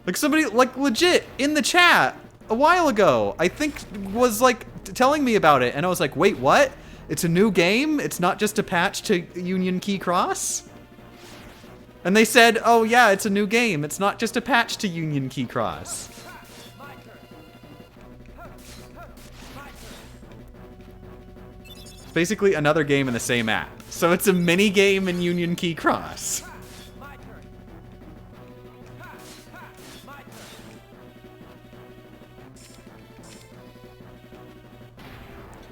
Like somebody, like legit, in the chat a while ago, I think was like telling me about it. And I was like, wait, what? It's a new game? It's not just a patch to Union Key Cross? And they said, oh yeah, it's a new game. It's not just a patch to Union Key Cross. It's basically another game in the same app. So it's a mini game in Union Key Cross.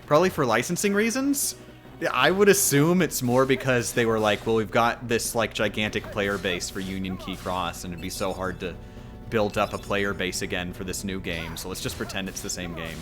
Probably for licensing reasons. Yeah, I would assume it's more because they were like, well, we've got this like gigantic player base for Union Key Cross, and it'd be so hard to build up a player base again for this new game, so let's just pretend it's the same game.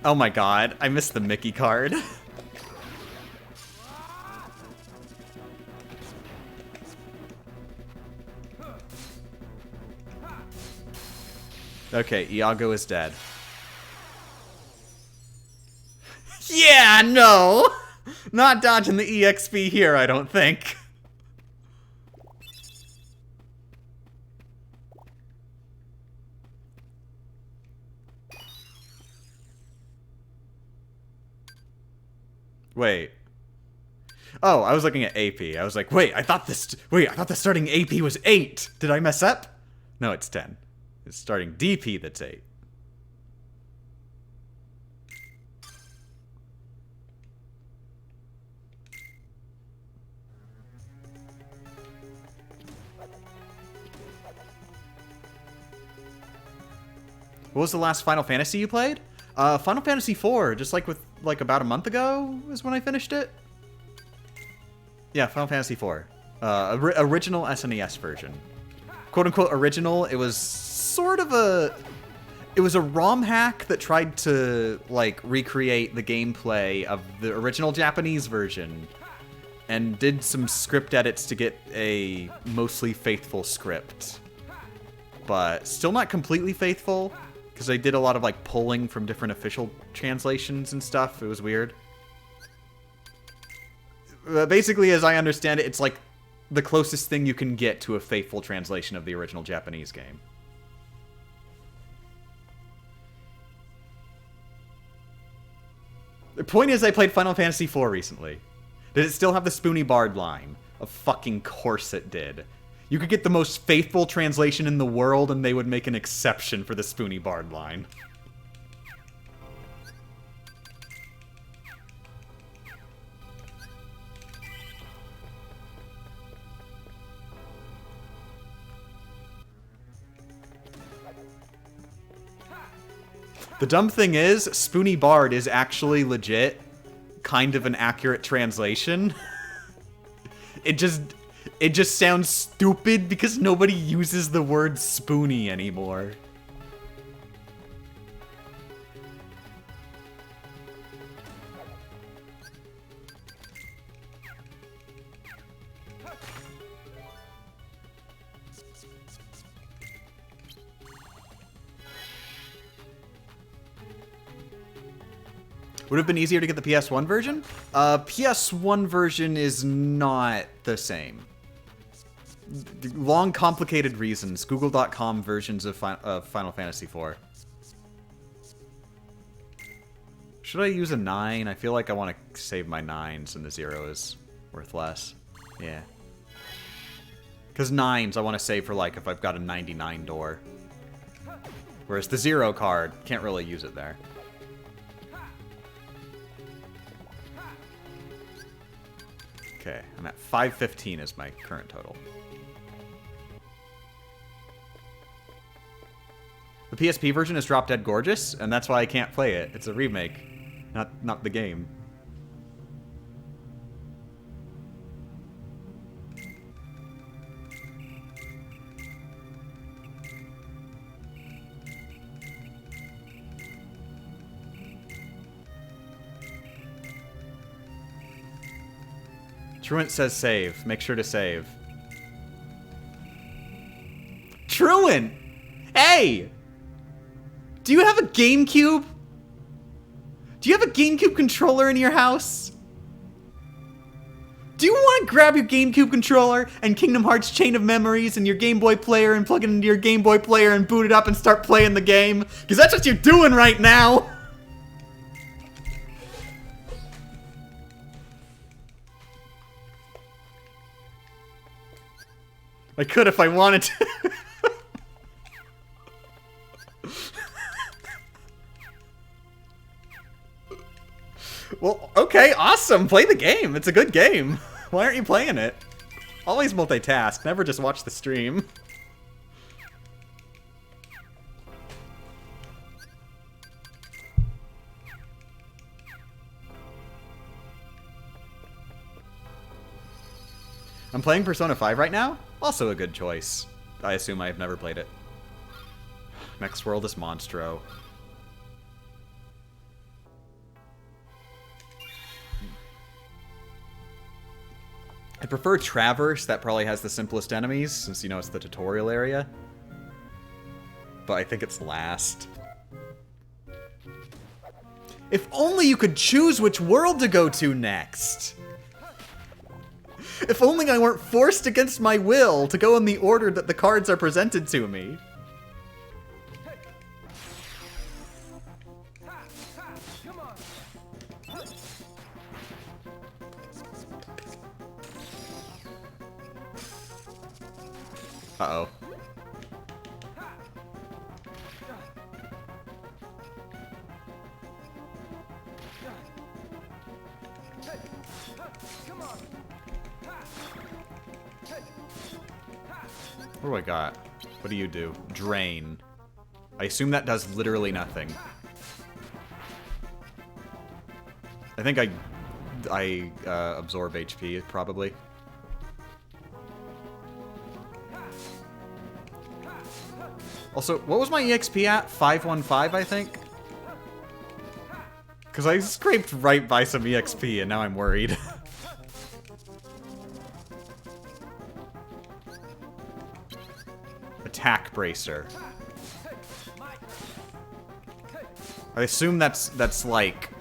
Oh my god, I missed the Mickey card. Okay, Iago is dead. Yeah, no! Not dodging the EXP here, I don't think. Wait. Oh, I was looking at AP. I was like, wait, I thought the starting AP was 8. Did I mess up? No, it's 10. It's starting DP that's 8. What was the last Final Fantasy you played? Final Fantasy IV, just like about a month ago is when I finished it. Yeah, Final Fantasy IV. Original SNES version. Quote unquote original, it was sort of a... It was a ROM hack that tried to, like, recreate the gameplay of the original Japanese version. And did some script edits to get a mostly faithful script. But still not completely faithful. Because I did a lot of, like, pulling from different official translations and stuff. It was weird. Basically, as I understand it, it's like the closest thing you can get to a faithful translation of the original Japanese game. The point is, I played Final Fantasy IV recently. Did it still have the Spoony Bard line? Of fucking course it did. You could get the most faithful translation in the world, and they would make an exception for the Spoony Bard line. The dumb thing is, Spoony Bard is actually legit kind of an accurate translation. It just sounds stupid because nobody uses the word spoony anymore. Would it have been easier to get the PS1 version? PS1 version is not the same. Long, complicated reasons. Google.com versions of Final Fantasy IV. Should I use a 9? I feel like I want to save my 9s and the 0 is worth less. Yeah. Because 9s I want to save for, like, if I've got a 99 door. Whereas the 0 card, can't really use it there. Okay, I'm at 515 is my current total. The PSP version is drop dead gorgeous, and that's why I can't play it. It's a remake, not the game. Truant says save. Make sure to save. Truant! Hey! Do you have a GameCube? Do you have a GameCube controller in your house? Do you want to grab your GameCube controller and Kingdom Hearts Chain of Memories and your Game Boy player and plug it into your Game Boy player and boot it up and start playing the game? Because that's what you're doing right now! I could if I wanted to. Well, okay, awesome. Play the game. It's a good game. Why aren't you playing it? Always multitask. Never just watch the stream. I'm playing Persona 5 right now. Also a good choice. I assume I have never played it. Next world is Monstro. I prefer Traverse. That probably has the simplest enemies, since, you know, it's the tutorial area. But I think it's last. If only you could choose which world to go to next! If only I weren't forced against my will to go in the order that the cards are presented to me. Uh-oh. What do I got? What do you do? Drain. I assume that does literally nothing. I think I absorb HP, probably. Also, what was my EXP at? 515, I think? Because I scraped right by some EXP, and now I'm worried. Attack Bracer. I assume that's like...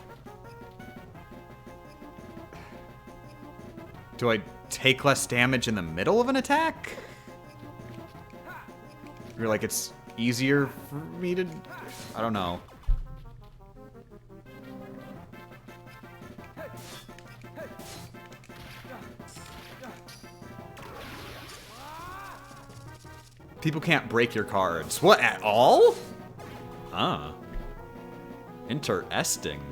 Do I take less damage in the middle of an attack? You're like, it's easier for me to... I don't know. People can't break your cards. What, at all? Ah. Interesting.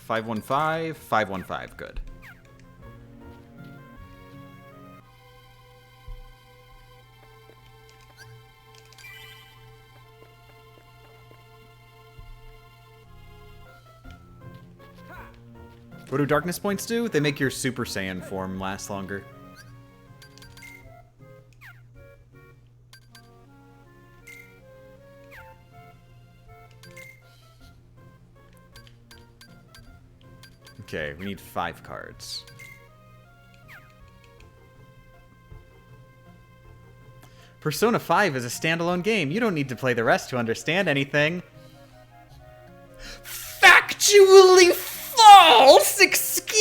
$515, $515, good. What do darkness points do? They make your Super Saiyan form last longer. Okay, we need 5 cards. Persona 5 is a standalone game. You don't need to play the rest to understand anything. Factually false! Excuse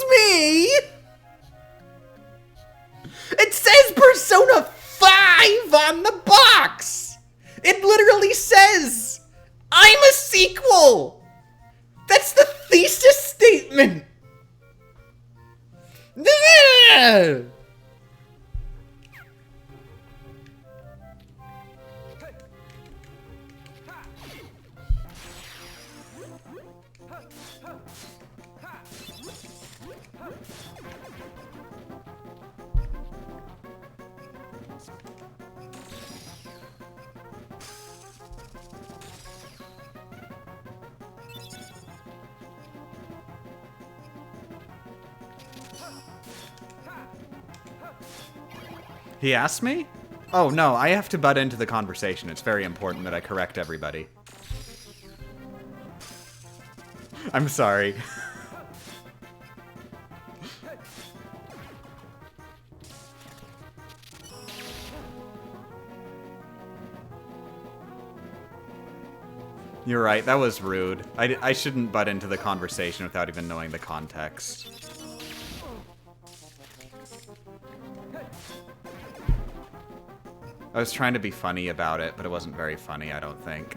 me! It says Persona 5 on the box! It literally says, I'm a sequel! That's the thesis statement! He asked me? Oh, no, I have to butt into the conversation. It's very important that I correct everybody. I'm sorry. You're right, that was rude. I shouldn't butt into the conversation without even knowing the context. I was trying to be funny about it, but it wasn't very funny, I don't think.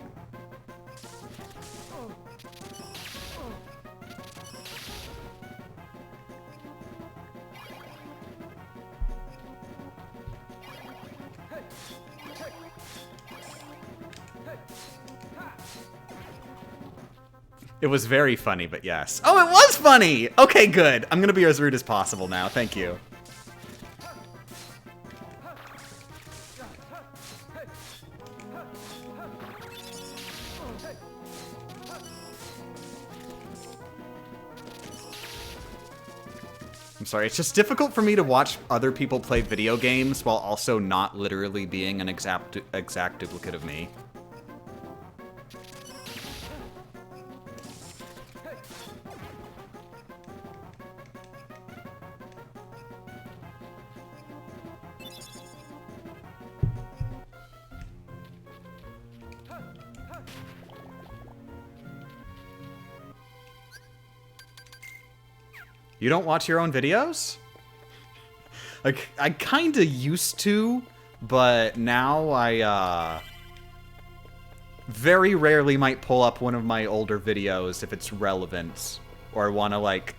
It was very funny, but yes. Oh, it was funny! Okay, good. I'm gonna be as rude as possible now. Thank you. I'm sorry, it's just difficult for me to watch other people play video games while also not literally being an exact duplicate of me. You don't watch your own videos? Like, I kinda used to, but now I, very rarely might pull up one of my older videos if it's relevant. or want to, like,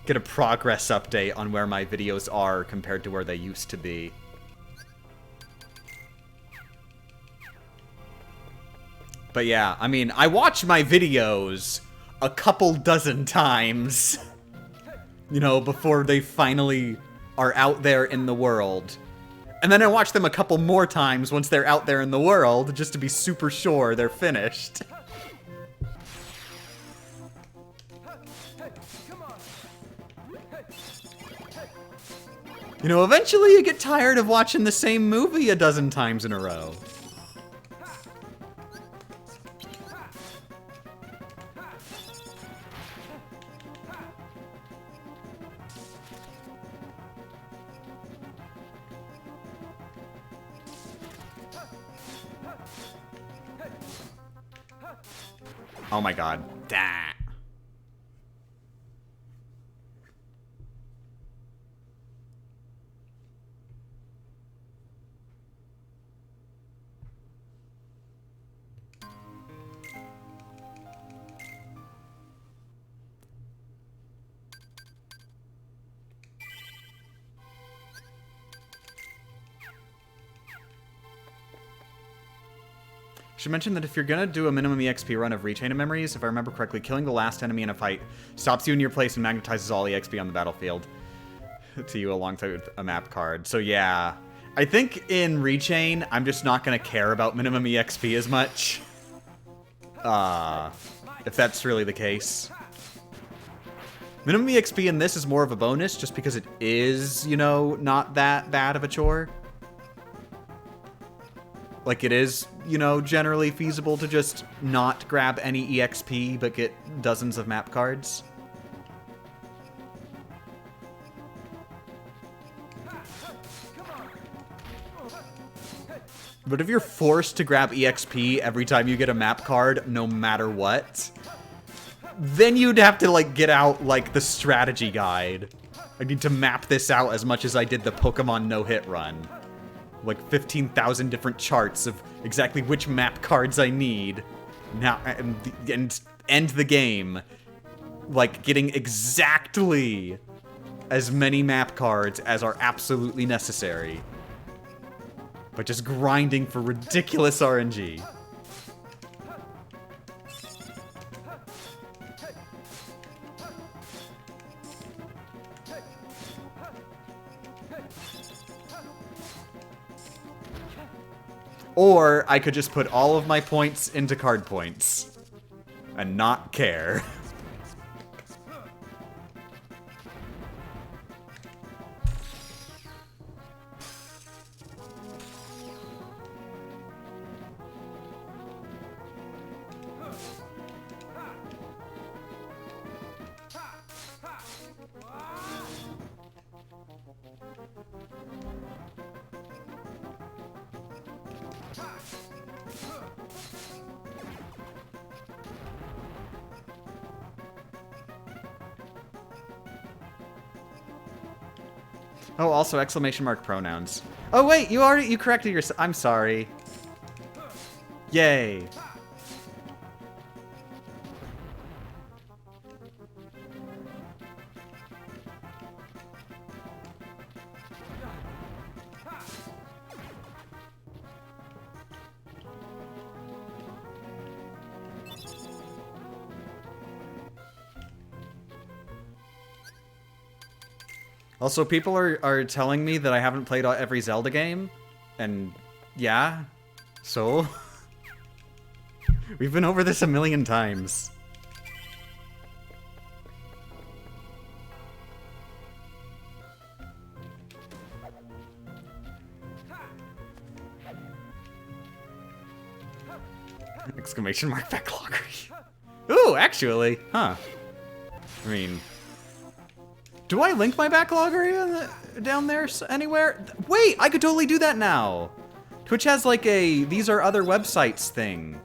get a progress update on where my videos are compared to where they used to be. But yeah, I mean, I watch my videos a couple dozen times, you know, before they finally are out there in the world. And then I watch them a couple more times once they're out there in the world, just to be super sure they're finished. You know, eventually you get tired of watching the same movie a dozen times in a row. Oh my god. Dah. Should mention that if you're gonna do a minimum EXP run of Rechain of Memories, if I remember correctly, killing the last enemy in a fight stops you in your place and magnetizes all EXP on the battlefield to you alongside with a map card. So yeah, I think in Rechain, I'm just not gonna care about minimum EXP as much. If that's really the case. Minimum EXP in this is more of a bonus just because it is, you know, not that bad of a chore. Like, it is, you know, generally feasible to just not grab any EXP, but get dozens of map cards. But if you're forced to grab EXP every time you get a map card, no matter what, then you'd have to, like, get out, like, the strategy guide. I need to map this out as much as I did the Pokemon no-hit run. Like 15,000 different charts of exactly which map cards I need now, and end the game like getting exactly as many map cards as are absolutely necessary, but just grinding for ridiculous RNG. Or I could just put all of my points into card points and not care. Oh, also exclamation mark pronouns. Oh wait, you corrected yourself. I'm sorry. Yay. Also, people are telling me that I haven't played every Zelda game, and yeah, so we've been over this a million times. Exclamation mark backloggery. Ooh, actually, huh. I mean, do I link my backloggery down there anywhere? Wait, I could totally do that now. Twitch has like a these are other websites thing.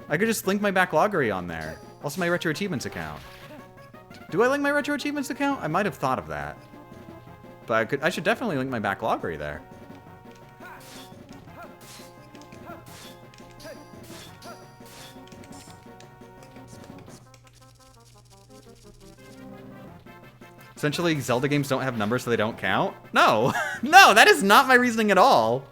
I could just link my backloggery on there. Also my Retro Achievements account. Do I link my Retro Achievements account? I might have thought of that. But I should definitely link my backloggery there. Essentially, Zelda games don't have numbers, so they don't count? No! No, that is not my reasoning at all!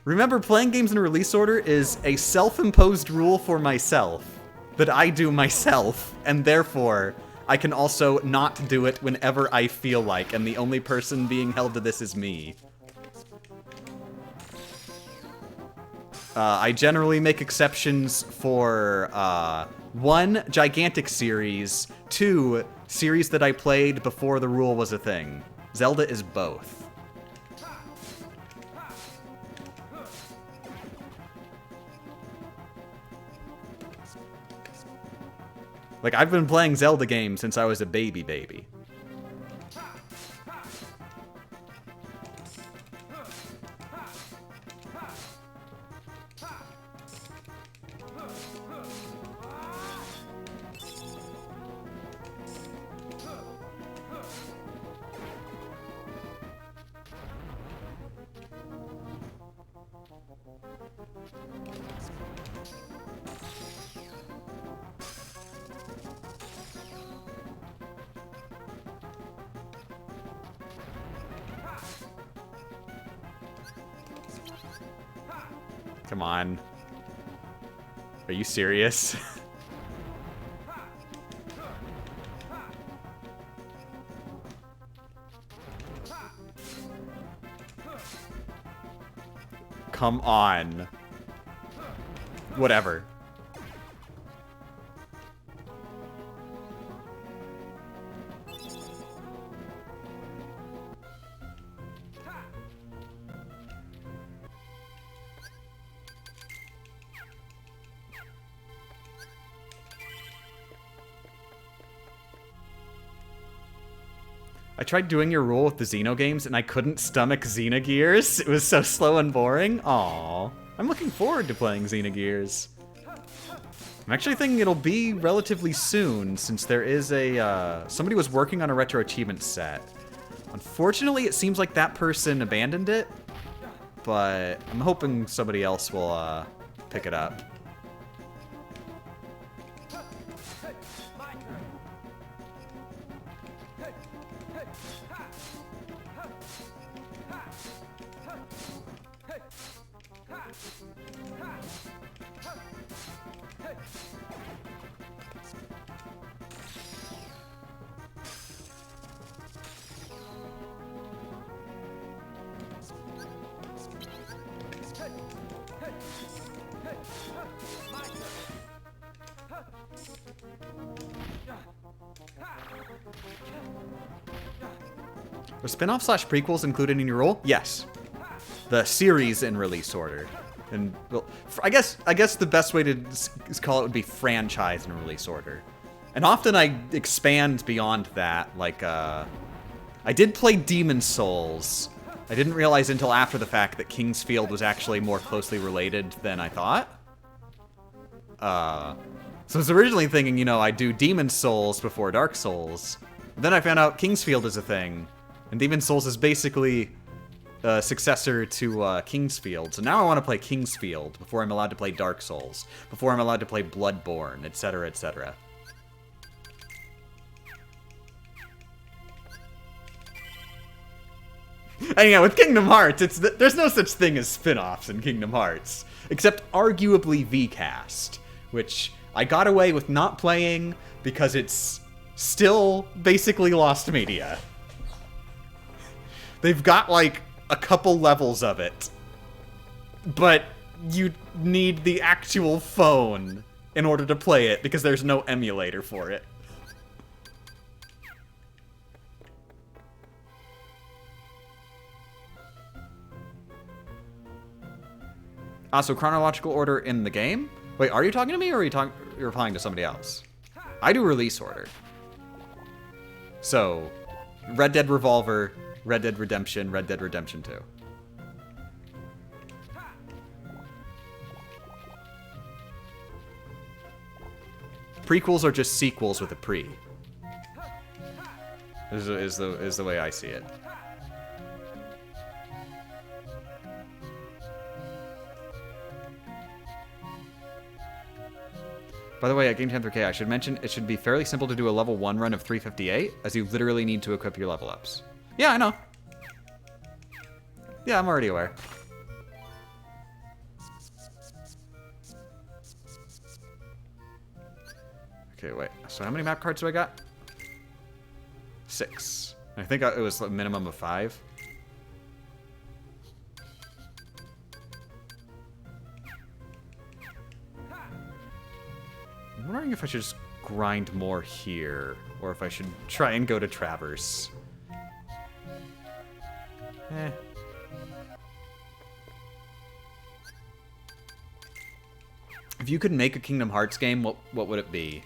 Remember, playing games in release order is a self-imposed rule for myself. That I do myself, and therefore, I can also not do it whenever I feel like, and the only person being held to this is me. I generally make exceptions for, 1, gigantic series, 2, series that I played before the rule was a thing. Zelda is both. Like, I've been playing Zelda games since I was a baby. Come on. Are you serious? Come on. Whatever. I tried doing your rule with the Xeno games, and I couldn't stomach Xenogears. It was so slow and boring. Aww. I'm looking forward to playing Xenogears. I'm actually thinking it'll be relatively soon, since there is a, somebody was working on a retro achievement set. Unfortunately, it seems like that person abandoned it, but I'm hoping somebody else will, pick it up. Were spin-offs / prequels included in your role? Yes. The series in release order. And, well, I guess the best way to call it would be franchise in release order. And often I expand beyond that, like, I did play Demon Souls. I didn't realize until after the fact that Kingsfield was actually more closely related than I thought. So I was originally thinking, you know, I'd do Demon Souls before Dark Souls. But then I found out Kingsfield is a thing. And Demon Souls is basically a successor to Kingsfield. So now I want to play Kingsfield before I'm allowed to play Dark Souls. Before I'm allowed to play Bloodborne, etc., etc. And yeah, with Kingdom Hearts, there's no such thing as spin-offs in Kingdom Hearts. Except arguably VCast, which I got away with not playing because it's still basically lost media. They've got, like, a couple levels of it. But you need the actual phone in order to play it, because there's no emulator for it. So chronological order in the game? Wait, are you talking to me, or you're replying to somebody else? I do release order. So, Red Dead Revolver, Red Dead Redemption, Red Dead Redemption 2. Prequels are just sequels with a pre. Is the way I see it. By the way, at Game 10 3K, I should mention it should be fairly simple to do a level 1 run of 358, as you literally need to equip your level ups. Yeah, I know. Yeah, I'm already aware. Okay, wait. So how many map cards do I got? 6. I think it was a minimum of 5. I'm wondering if I should just grind more here, or if I should try and go to Traverse. Eh. If you could make a Kingdom Hearts game, what would it be?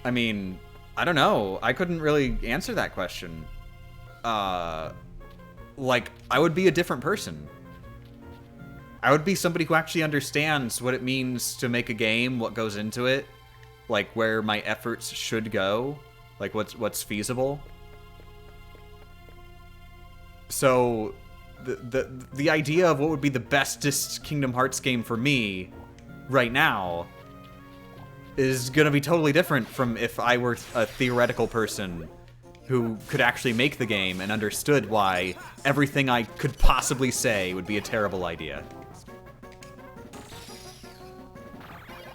I mean, I don't know. I couldn't really answer that question. Like, I would be a different person. I would be somebody who actually understands what it means to make a game, what goes into it, like where my efforts should go, like what's feasible. So the idea of what would be the bestest Kingdom Hearts game for me right now is gonna be totally different from if I were a theoretical person who could actually make the game and understood why everything I could possibly say would be a terrible idea.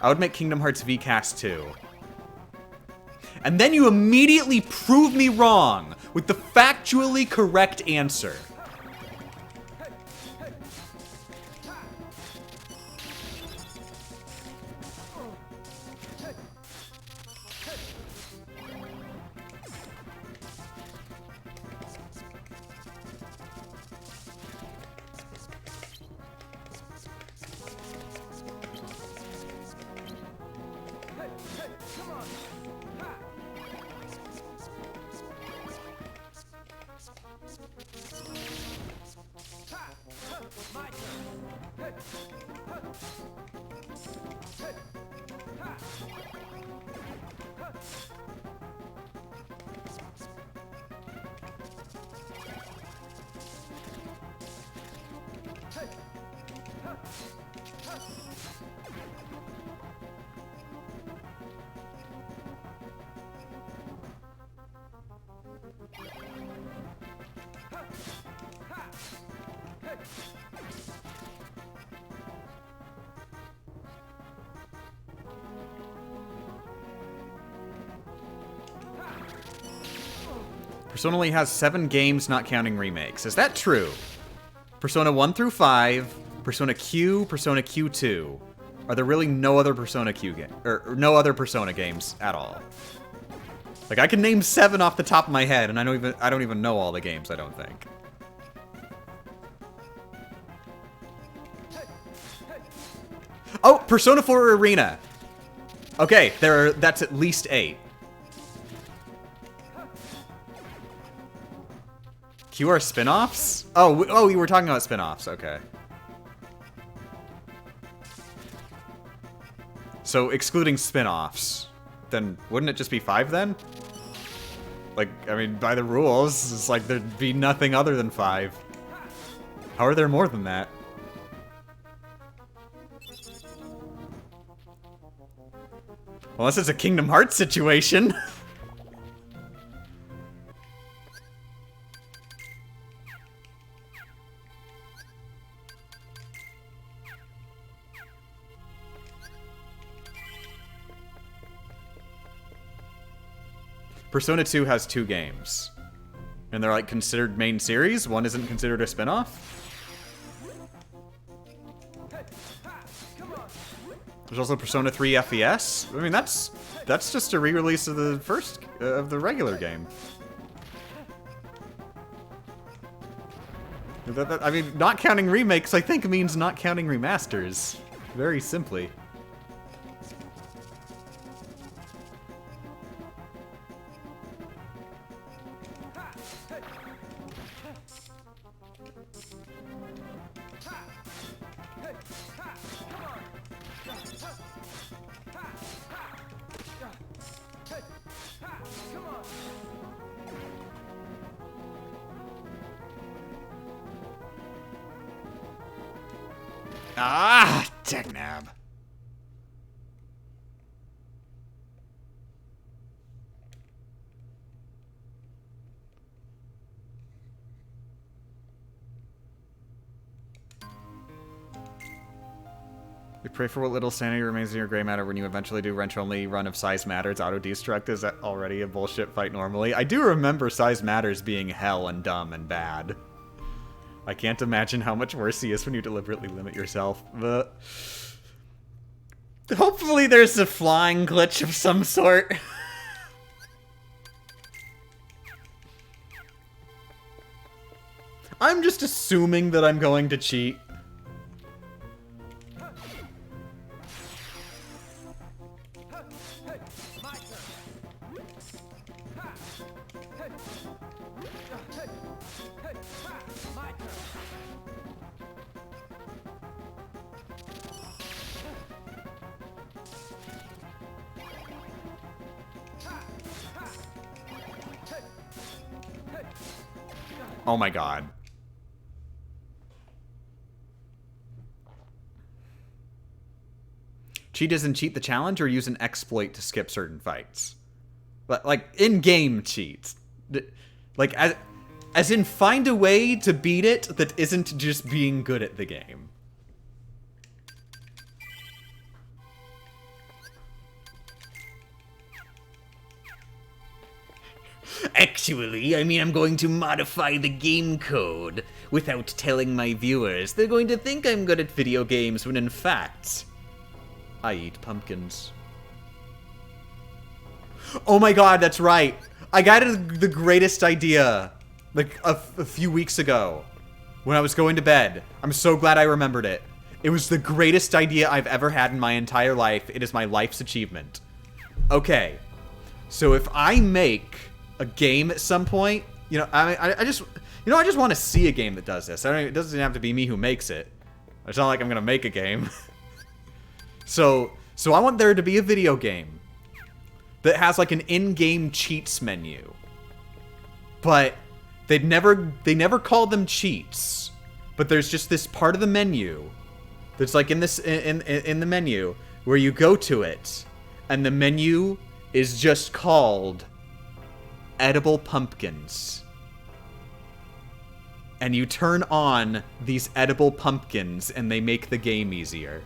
I would make Kingdom Hearts VCast 2. And then you immediately prove me wrong with the factually correct answer. Persona only has 7 games, not counting remakes. Is that true? Persona 1 through 5, Persona Q, Persona Q2. Are there really no other Persona Q game or no other Persona games at all? Like, I can name 7 off the top of my head, and I don't even know all the games, I don't think. Oh, Persona 4 Arena. Okay, that's at least 8. QR spin-offs? Oh, you were talking about spin-offs. Okay. So, excluding spin-offs, then wouldn't it just be 5 then? Like, I mean, by the rules, it's like there'd be nothing other than 5. How are there more than that? Unless it's a Kingdom Hearts situation. Persona 2 has 2 games. And they're like considered main series. One isn't considered a spin-off. There's also Persona 3 FES. I mean, that's just a re-release of the first of the regular game. I mean, not counting remakes, I think, means not counting remasters. Very simply. Ah, Technab. You pray for what little sanity remains in your gray matter when you eventually do wrench-only run of Size Matters. Auto-destruct is already a bullshit fight normally. I do remember Size Matters being hell and dumb and bad. I can't imagine how much worse he is when you deliberately limit yourself. But hopefully there's a flying glitch of some sort. I'm just assuming that I'm going to cheat. Oh my god. Cheat doesn't cheat the challenge or use an exploit to skip certain fights. But like in-game cheats. Like as in find a way to beat it that isn't just being good at the game. Actually, I mean, I'm going to modify the game code without telling my viewers. They're going to think I'm good at video games when in fact, I eat pumpkins. Oh my god, that's right. I got the greatest idea like a few weeks ago when I was going to bed. I'm so glad I remembered it. It was the greatest idea I've ever had in my entire life. It is my life's achievement. Okay, so if I make a game at some point, you know, I just want to see a game that does this. It doesn't have to be me who makes it. It's not like I'm gonna make a game. So I want there to be a video game that has like an in-game cheats menu, but they never call them cheats. But there's just this part of the menu that's like in the menu where you go to it, and the menu is just called edible pumpkins. And you turn on these edible pumpkins and they make the game easier.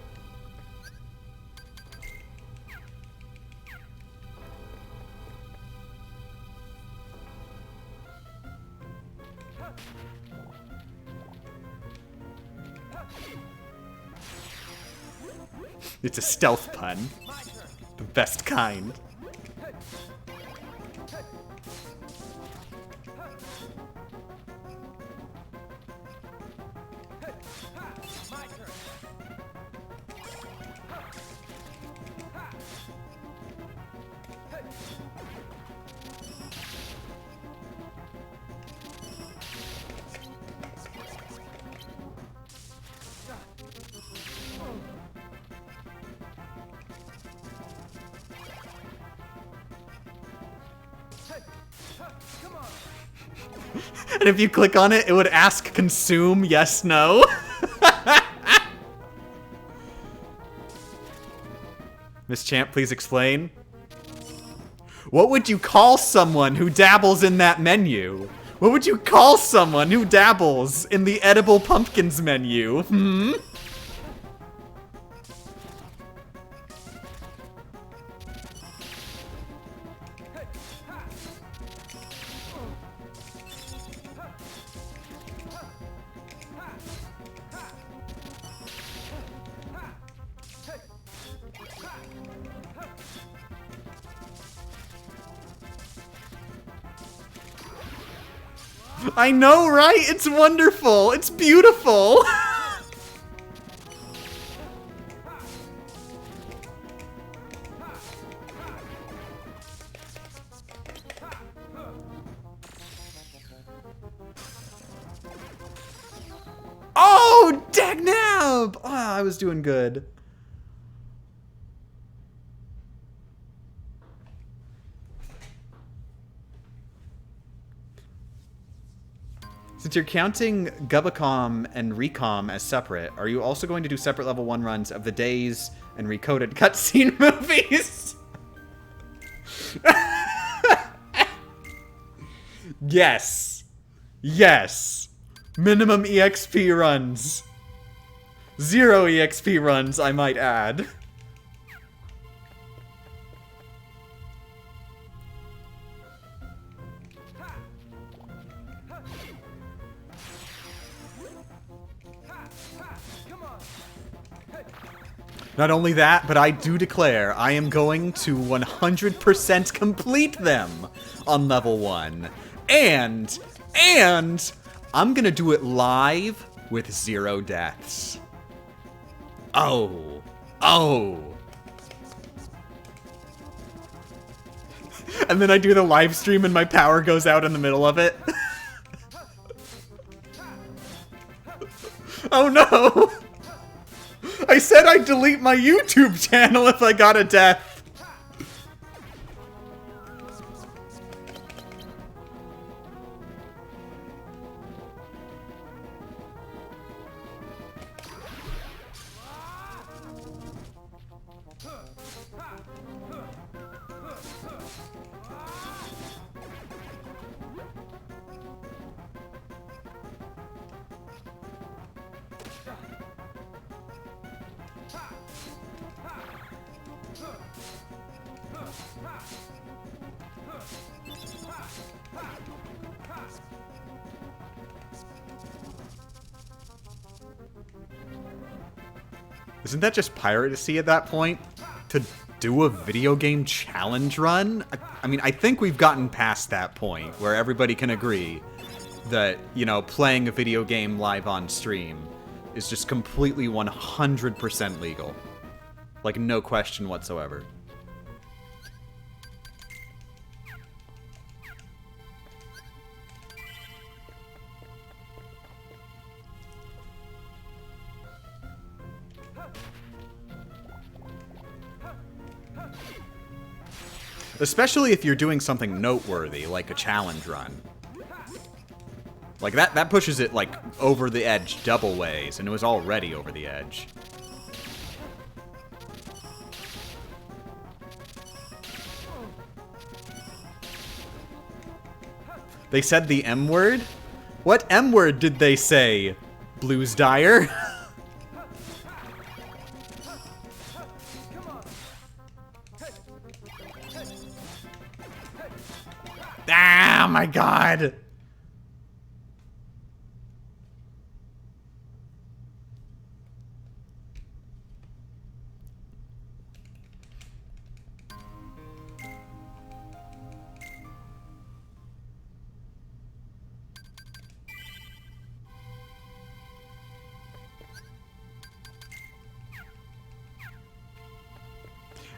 It's a stealth pun. The best kind. And if you click on it, it would ask consume, yes, no. Miss Champ, please explain. What would you call someone who dabbles in that menu? What would you call someone who dabbles in the edible pumpkins menu? Hmm? I know, right? It's wonderful. It's beautiful. Oh, dagnab! Oh, I was doing good. Since you're counting Gubacom and Recom as separate, are you also going to do separate level 1 runs of the Days and Recoded cutscene movies? Yes. Yes. Minimum EXP runs. 0 EXP runs, I might add. Not only that, but I do declare I am going to 100% complete them on level 1. And I'm gonna do it live with 0 deaths. Oh. And then I do the live stream and my power goes out in the middle of it. Oh no! I said I'd delete my YouTube channel if I got a death. Isn't that just piracy at that point? To do a video game challenge run? I mean, I think we've gotten past that point where everybody can agree that, you know, playing a video game live on stream is just completely 100% legal. Like, no question whatsoever. Especially if you're doing something noteworthy, like a challenge run. Like, that pushes it, like, over the edge double ways, and it was already over the edge. They said the M word? What M word did they say, Blues Dyer? Ah, my God!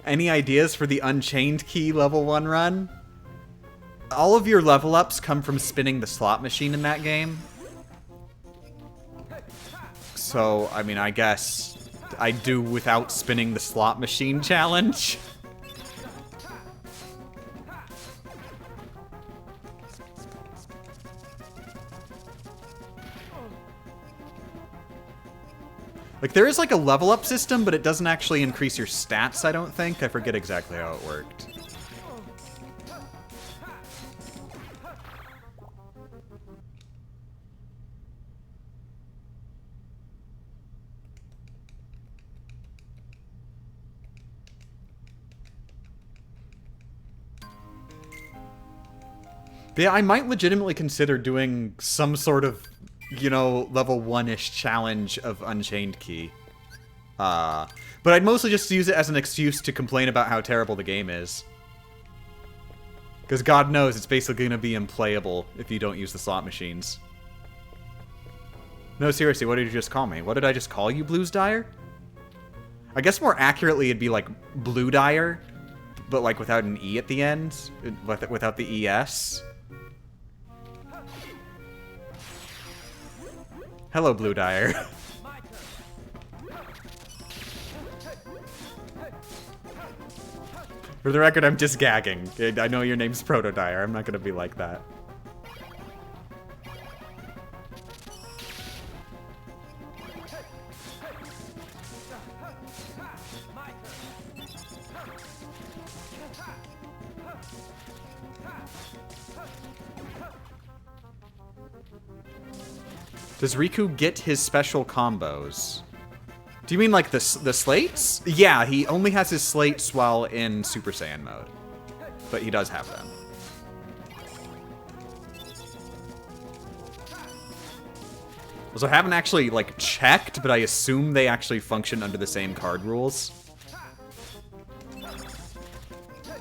Any ideas for the Unchained Key level 1 run? All of your level ups come from spinning the slot machine in that game. So, I mean, I guess I do without spinning the slot machine challenge. Like, there is like a level up system, but it doesn't actually increase your stats, I don't think. I forget exactly how it worked. But yeah, I might legitimately consider doing some sort of, you know, level 1-ish challenge of Unchained Key. But I'd mostly just use it as an excuse to complain about how terrible the game is. Because God knows it's basically going to be unplayable if you don't use the slot machines. No, seriously, what did you just call me? What did I just call you, Blues Dyer? I guess more accurately it'd be like Blue Dyer, but like without an E at the end, without the ES. Hello, Blue Dyer. For the record, I'm just gagging. I know your name's Proto Dyer. I'm not gonna be like that. Does Riku get his special combos? Do you mean like the slates? Yeah, he only has his slates while in Super Saiyan mode. But he does have them. So I haven't actually, like, checked, but I assume they actually function under the same card rules.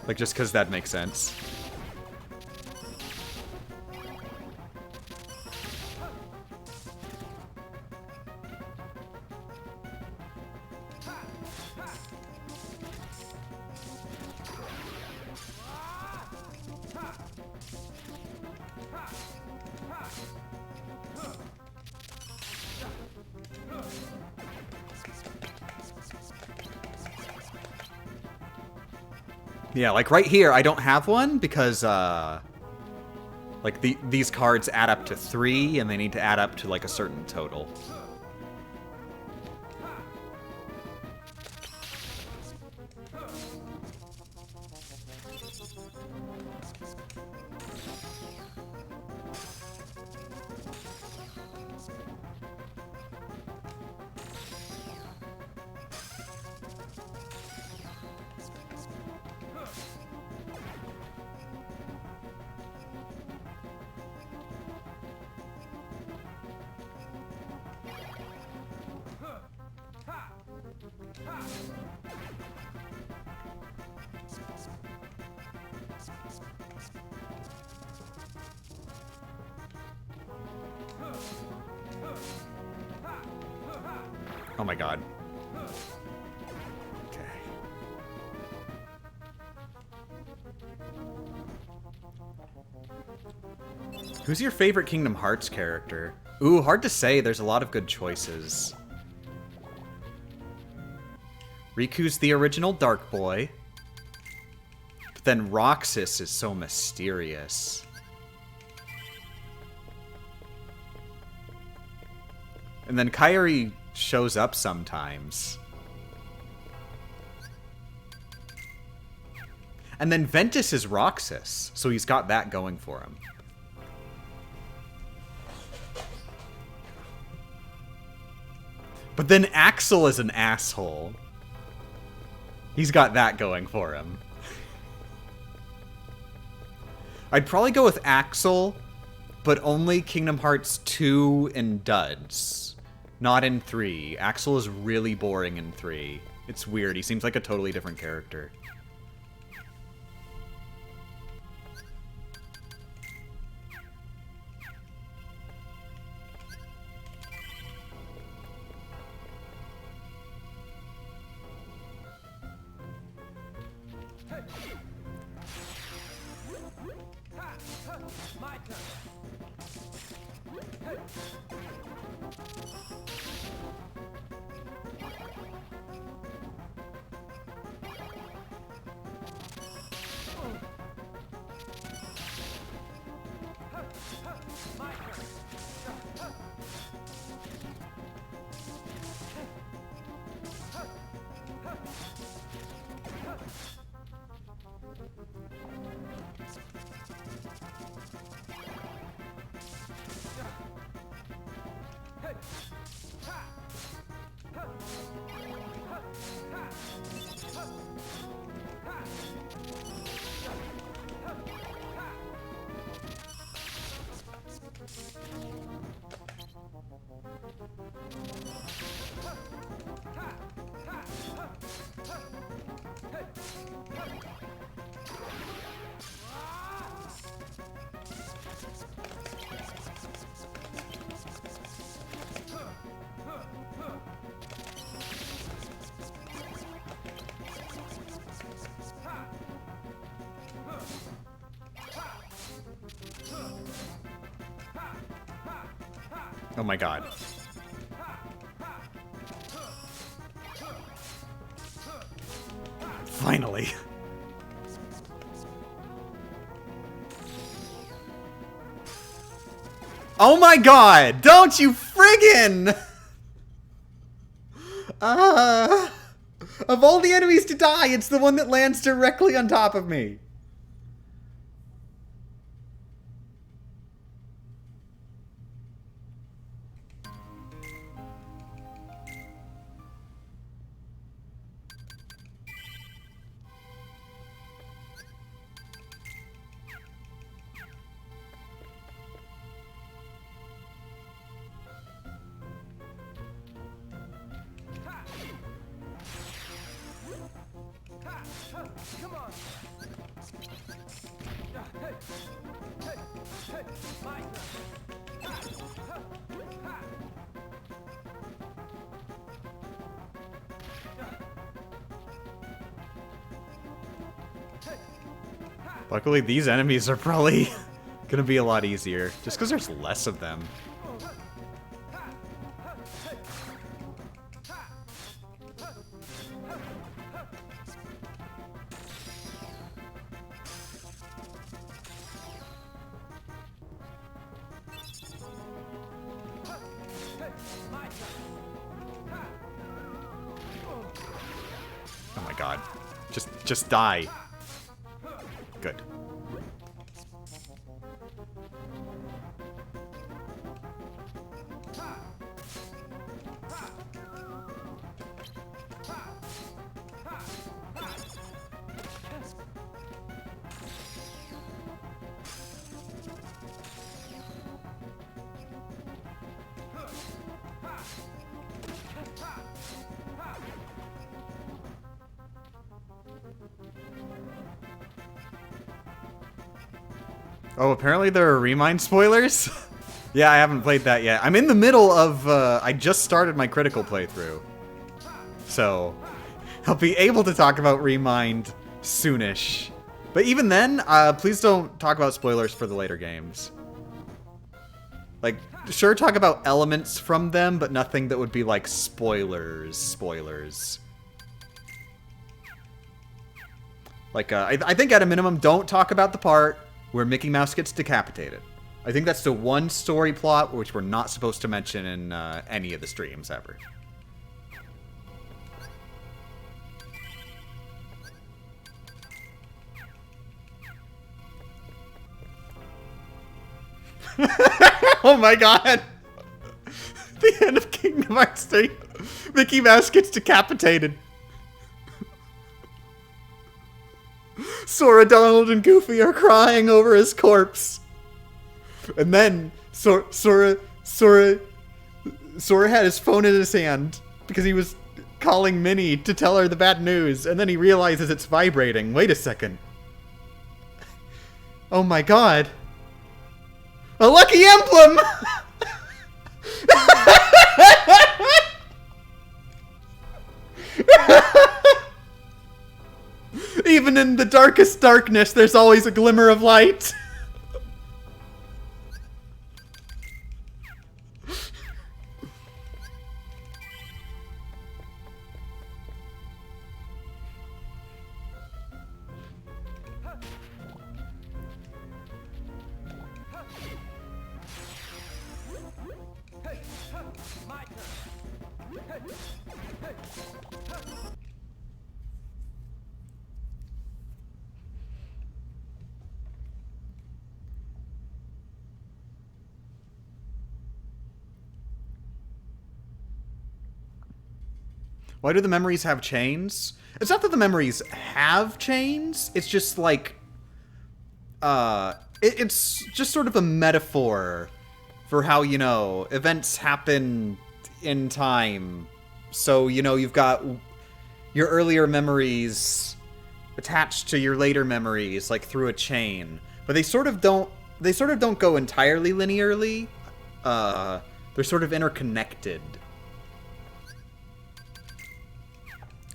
Like, just because that makes sense. Yeah, like right here, I don't have one because, like, these cards add up to 3, and they need to add up to, like, a certain total. Oh my god. Okay. Who's your favorite Kingdom Hearts character? Ooh, hard to say. There's a lot of good choices. Riku's the original Dark Boy. But then Roxas is so mysterious. And then Kairi shows up sometimes. And then Ventus is Roxas, so he's got that going for him. But then Axel is an asshole. He's got that going for him. I'd probably go with Axel, but only Kingdom Hearts 2 and Duds. Not in 3. Axel is really boring in 3. It's weird. He seems like a totally different character. Oh my god. Finally. Oh my god! Don't you friggin'! Of all the enemies to die, it's the one that lands directly on top of me. Luckily, these enemies are probably gonna be a lot easier, just because there's less of them. Oh my god. Just die. Good. Oh, apparently there are Remind spoilers? Yeah, I haven't played that yet. I'm in the middle of, I just started my critical playthrough. So, I'll be able to talk about Remind soonish. But even then, please don't talk about spoilers for the later games. Like, sure, talk about elements from them, but nothing that would be like spoilers. Like, I think at a minimum, don't talk about the part where Mickey Mouse gets decapitated. I think that's the one story plot which we're not supposed to mention in any of the streams ever. Oh my god! The end of Kingdom Hearts 3. Mickey Mouse gets decapitated. Sora, Donald, and Goofy are crying over his corpse. And then Sora had his phone in his hand because he was calling Minnie to tell her the bad news, and then he realizes it's vibrating. Wait a second. Oh my god. A lucky emblem! Even in the darkest darkness, there's always a glimmer of light. Why do the memories have chains? It's not that the memories have chains. It's just like, it's just sort of a metaphor for how, you know, events happen in time. So, you know, you've got your earlier memories attached to your later memories, like through a chain. But they sort of don't go entirely linearly. They're sort of interconnected.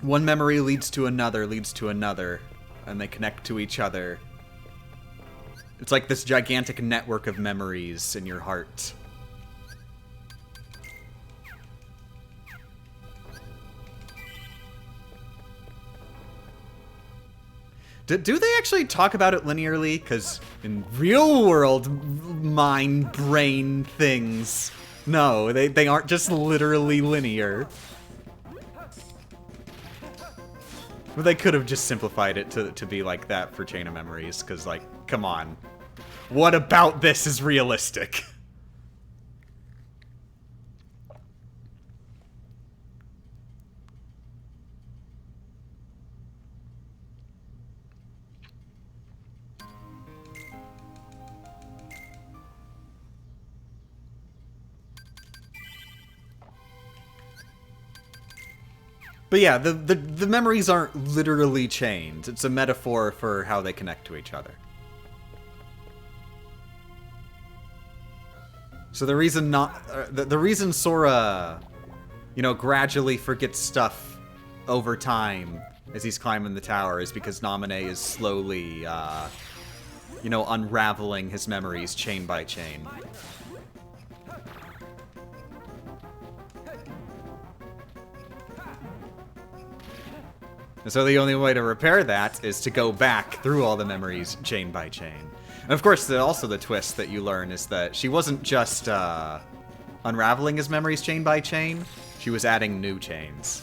One memory leads to another, and they connect to each other. It's like this gigantic network of memories in your heart. Do they actually talk about it linearly? Because in real-world mind-brain things, no, they aren't just literally linear. But they could have just simplified it to be like that for Chain of Memories, because, like, come on. What about this is realistic? But yeah, the memories aren't literally chains. It's a metaphor for how they connect to each other. So the reason the reason Sora, you know, gradually forgets stuff over time as he's climbing the tower is because Naminé is slowly You know, unraveling his memories chain by chain. And so the only way to repair that is to go back through all the memories chain by chain. And of course, also the twist that you learn is that she wasn't just unraveling his memories chain by chain, she was adding new chains.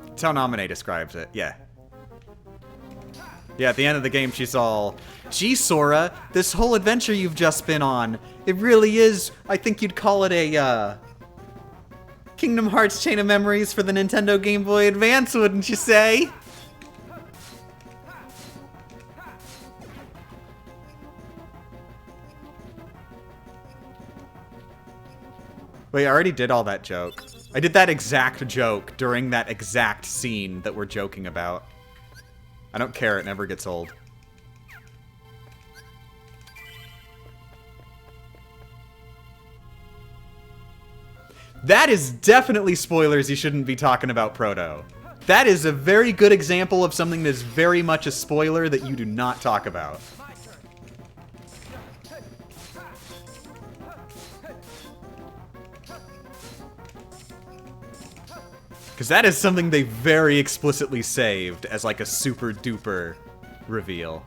That's how Naminé describes it, yeah. Yeah, at the end of the game, she's all, gee, Sora, this whole adventure you've just been on, it really is, I think you'd call it a, Kingdom Hearts Chain of Memories for the Nintendo Game Boy Advance, wouldn't you say? Wait, I already did all that joke. I did that exact joke during that exact scene that we're joking about. I don't care, it never gets old. That is definitely spoilers you shouldn't be talking about, Proto. That is a very good example of something that is very much a spoiler that you do not talk about. Because that is something they very explicitly saved as like a super duper reveal.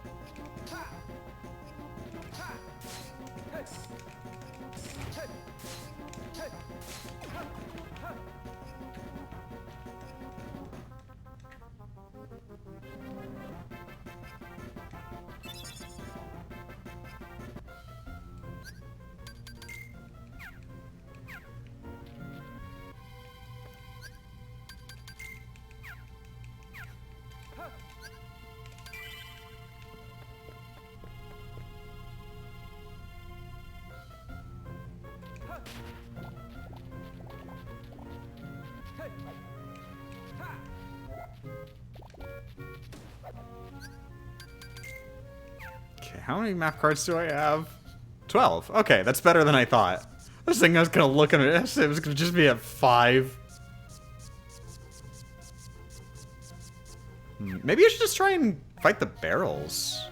Okay, how many map cards do I have? 12. Okay, that's better than I thought. I was thinking I was gonna look at it, it was gonna just be at 5. Maybe I should just try and fight the barrels.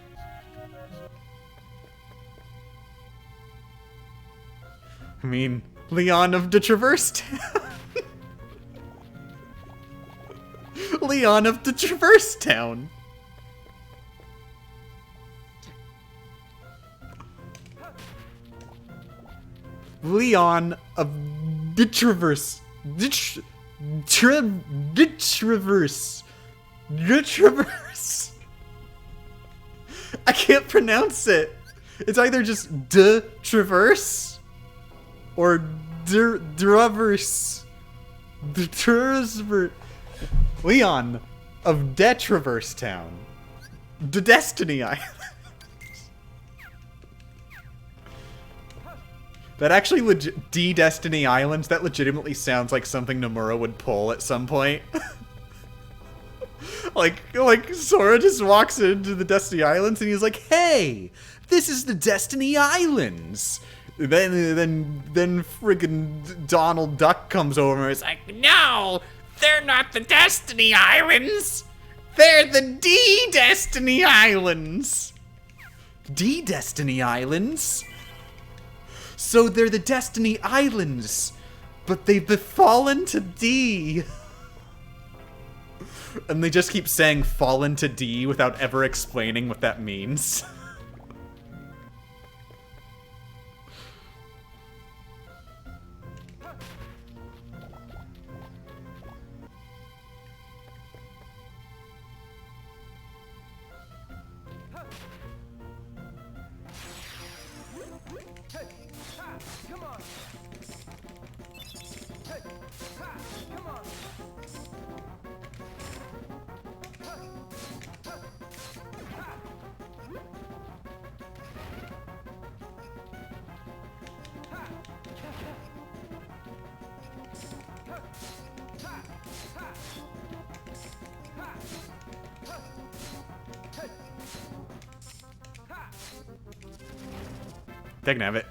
I mean, Leon of the Traverse Town. Leon of the Traverse Town. Leon of the Traverse. Traverse. I can't pronounce it. It's either just de Traverse or Traverse. Leon of De Traverse Town. The Destiny Island. That actually D-Destiny Islands, that legitimately sounds like something Nomura would pull at some point. like Sora just walks into the Destiny Islands and he's like, hey, this is the Destiny Islands. Then friggin' Donald Duck comes over and is like, no, they're not the Destiny Islands. They're the D-Destiny Islands. D-Destiny Islands? So they're the Destiny Islands, but they've befallen to D. And they just keep saying fallen to D without ever explaining what that means. They can have it.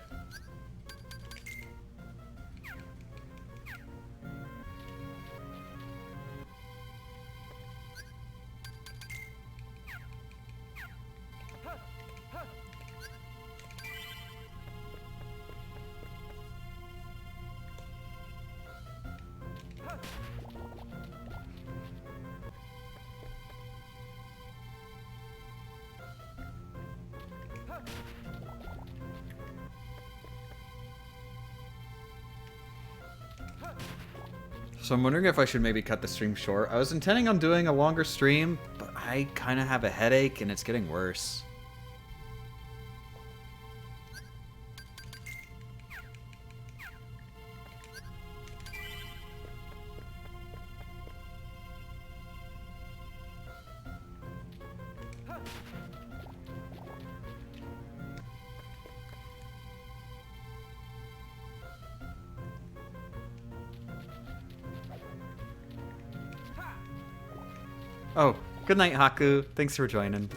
So I'm wondering if I should maybe cut the stream short. I was intending on doing a longer stream, but I kind of have a headache and it's getting worse. Oh, good night, Haku. Thanks for joining.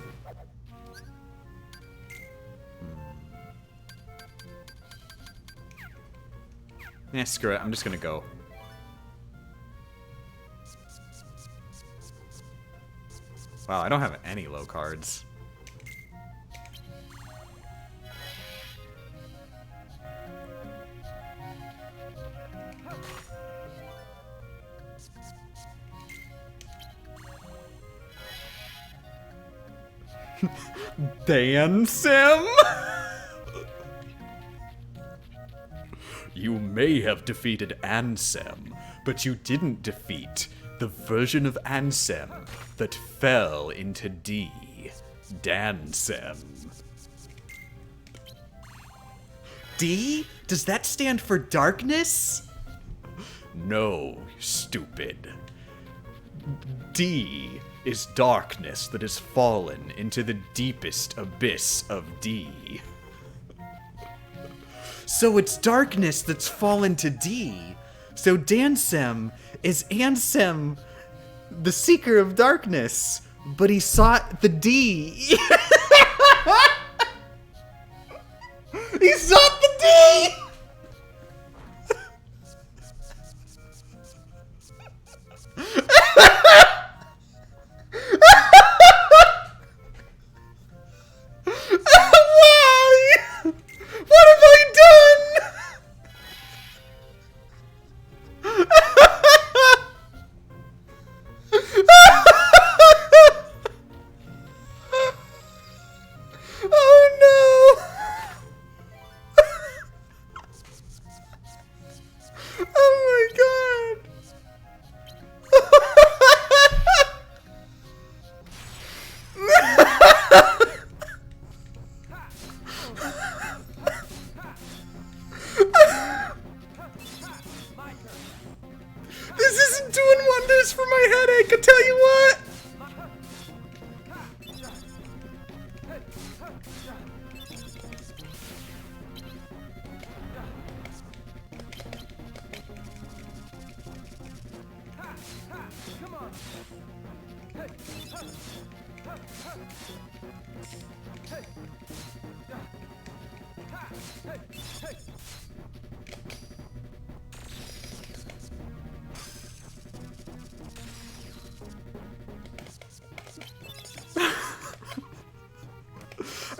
Yeah, screw it. I'm just gonna go. Wow, I don't have any low cards. Dan Sim? You may have defeated Ansem, but you didn't defeat the version of Ansem that fell into D. Dansem. D? Does that stand for darkness? No, stupid. D is darkness that has fallen into the deepest abyss of D. So it's darkness that's fallen to D. So Dansem is Ansem, the seeker of darkness, but he sought the D. He sought the D!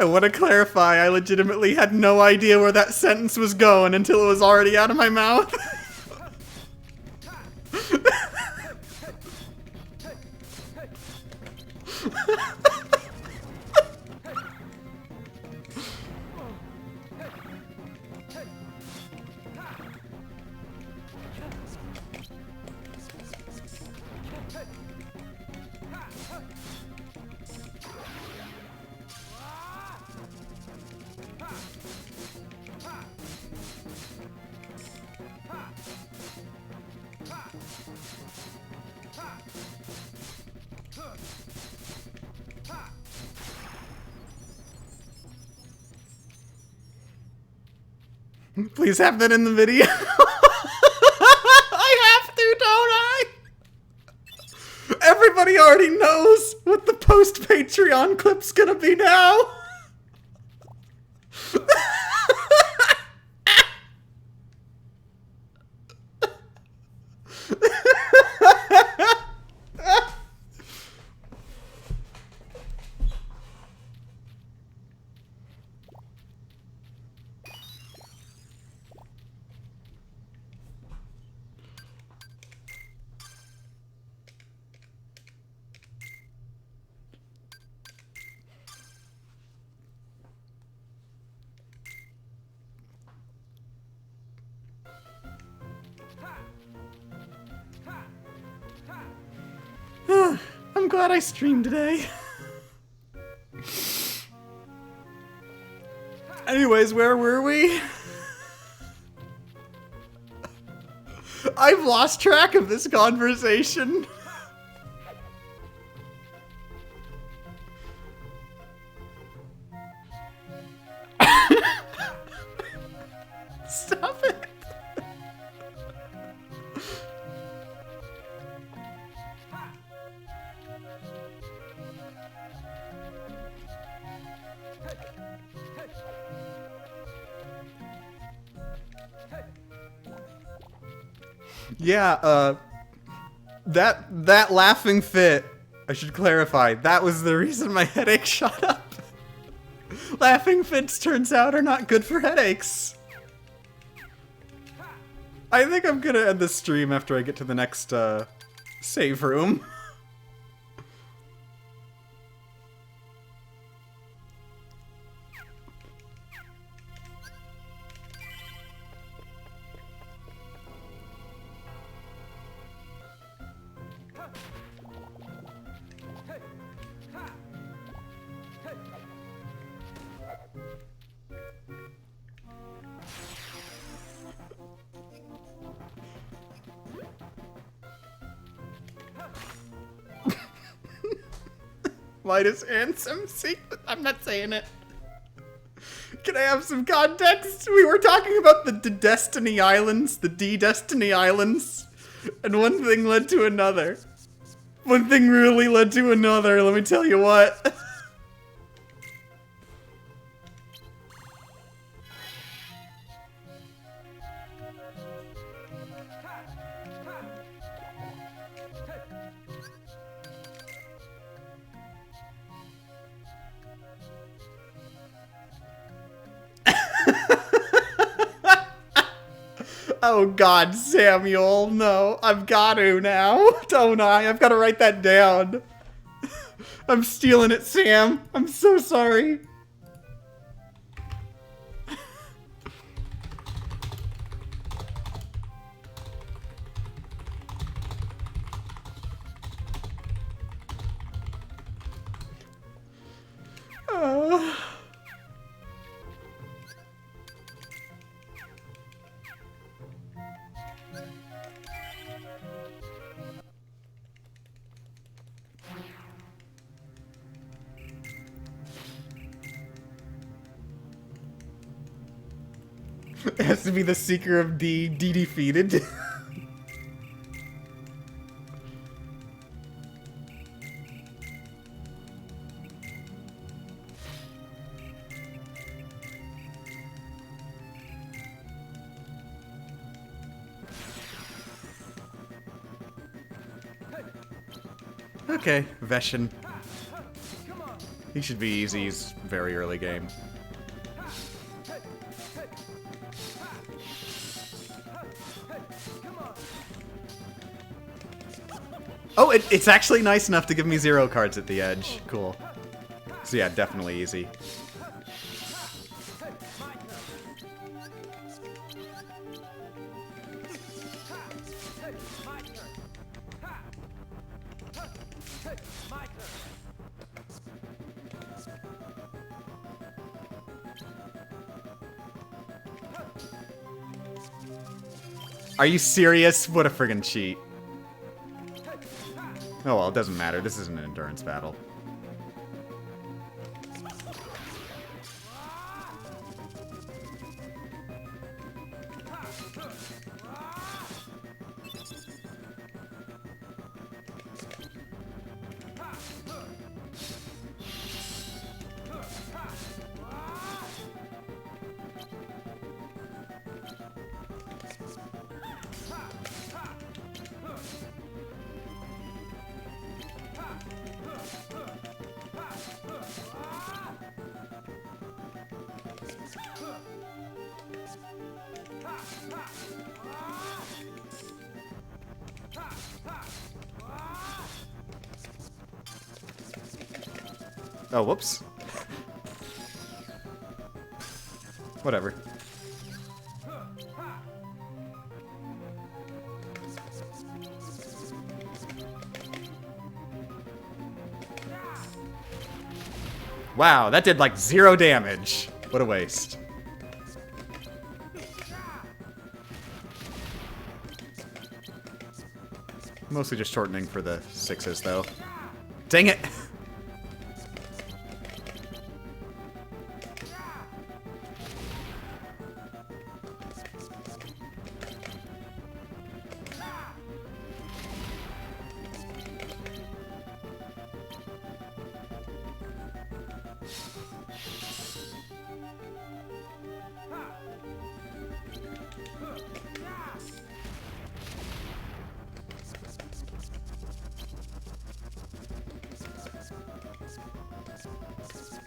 I want to clarify, I legitimately had no idea where that sentence was going until it was already out of my mouth. Please have that in the video. I have to, don't I? Everybody already knows what the post-Patreon clip's gonna be now. I'm glad I streamed today. Anyways, where were we? I've lost track of this conversation. Stop it. Yeah, that laughing fit, I should clarify, that was the reason my headache shot up. Laughing fits, turns out, are not good for headaches. I think I'm gonna end the stream after I get to the next, save room. Midas handsome secret. I'm not saying it. Can I have some context? We were talking about the Destiny Islands, the D-Destiny Islands, and one thing led to another. One thing really led to another, let me tell you what. Oh god, Samuel, no. I've got to now, don't I? I've got to write that down. I'm stealing it, Sam. I'm so sorry. It has to be the Seeker of D defeated. Okay, Veshin. He should be easy, he's very early game. Oh, it's actually nice enough to give me 0 cards at the edge. Cool. So yeah, definitely easy. Are you serious? What a friggin' cheat. Oh well, it doesn't matter. This isn't an endurance battle. Oh, whoops. Whatever. Wow, that did like 0 damage. What a waste. Mostly just shortening for the 6s, though. Dang it!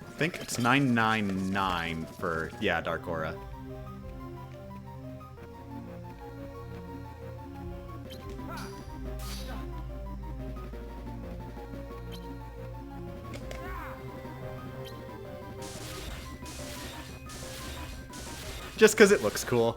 I think it's 999 for, yeah, Dark Aura. Just because it looks cool.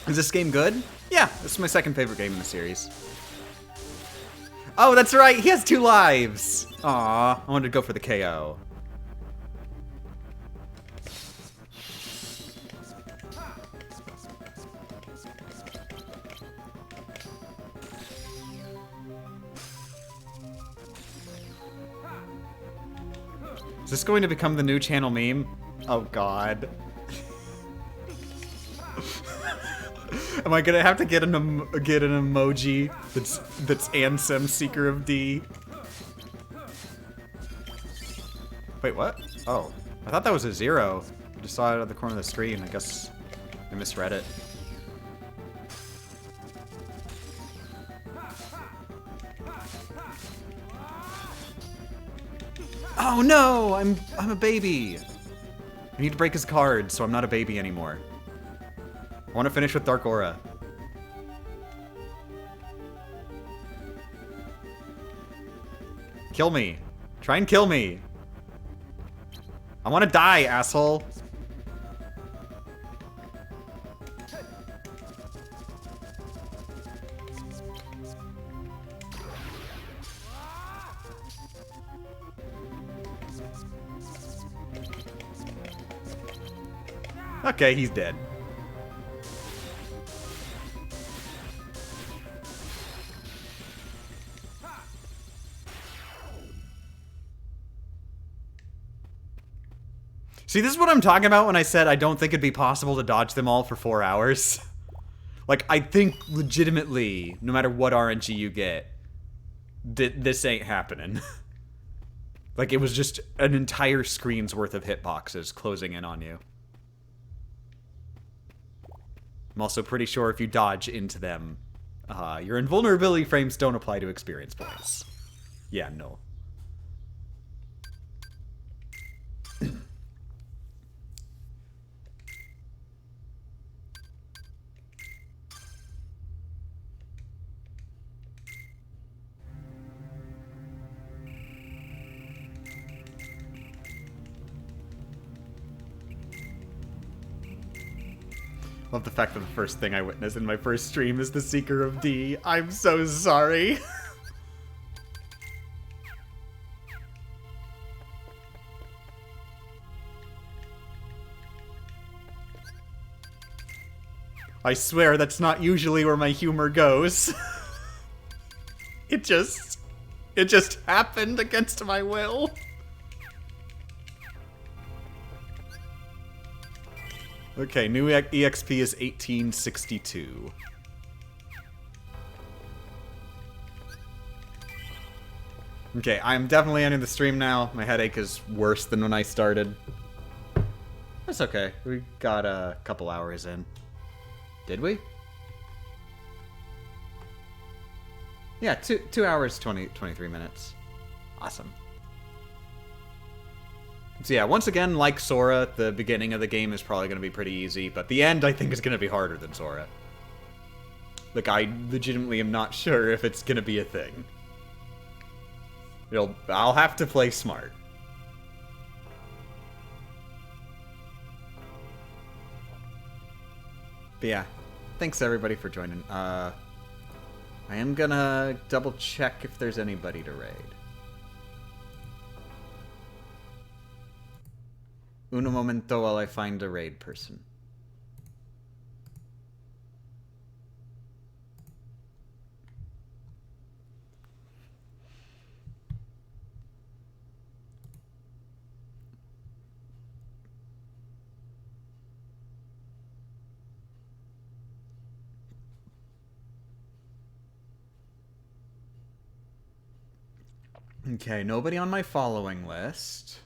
Is this game good? Yeah, this is my second favorite game in the series. Oh, that's right, he has 2 lives! Aw, I wanted to go for the KO. Is this going to become the new channel meme? Oh god. Am I gonna have to get an emoji that's Ansem, Seeker of D? Wait, what? Oh, I thought that was a 0. I just saw it out of the corner of the screen. I guess I misread it. Oh no! I'm a baby. I need to break his card, so I'm not a baby anymore. I want to finish with Dark Aura. Kill me. Try and kill me. I want to die, asshole. Okay, he's dead. See, this is what I'm talking about when I said I don't think it'd be possible to dodge them all for 4 hours. Like, I think legitimately, no matter what RNG you get, this ain't happening. Like, it was just an entire screen's worth of hitboxes closing in on you. I'm also pretty sure if you dodge into them, your invulnerability frames don't apply to experience points. Yeah, no. Love the fact that the first thing I witness in my first stream is the Seeker of D. I'm so sorry. I swear that's not usually where my humor goes. It just happened against my will. Okay, new EXP is 1862. Okay, I'm definitely ending the stream now. My headache is worse than when I started. That's okay. We got a couple hours in. Did we? Yeah, 2 hours, 23 minutes. Awesome. So yeah, once again, like Sora, the beginning of the game is probably going to be pretty easy, but the end, I think, is going to be harder than Sora. Like, I legitimately am not sure if it's gonna be a thing. I'll have to play smart. But yeah, thanks everybody for joining. I am gonna double check if there's anybody to raid. Uno momento while I find a raid person. Okay, nobody on my following list.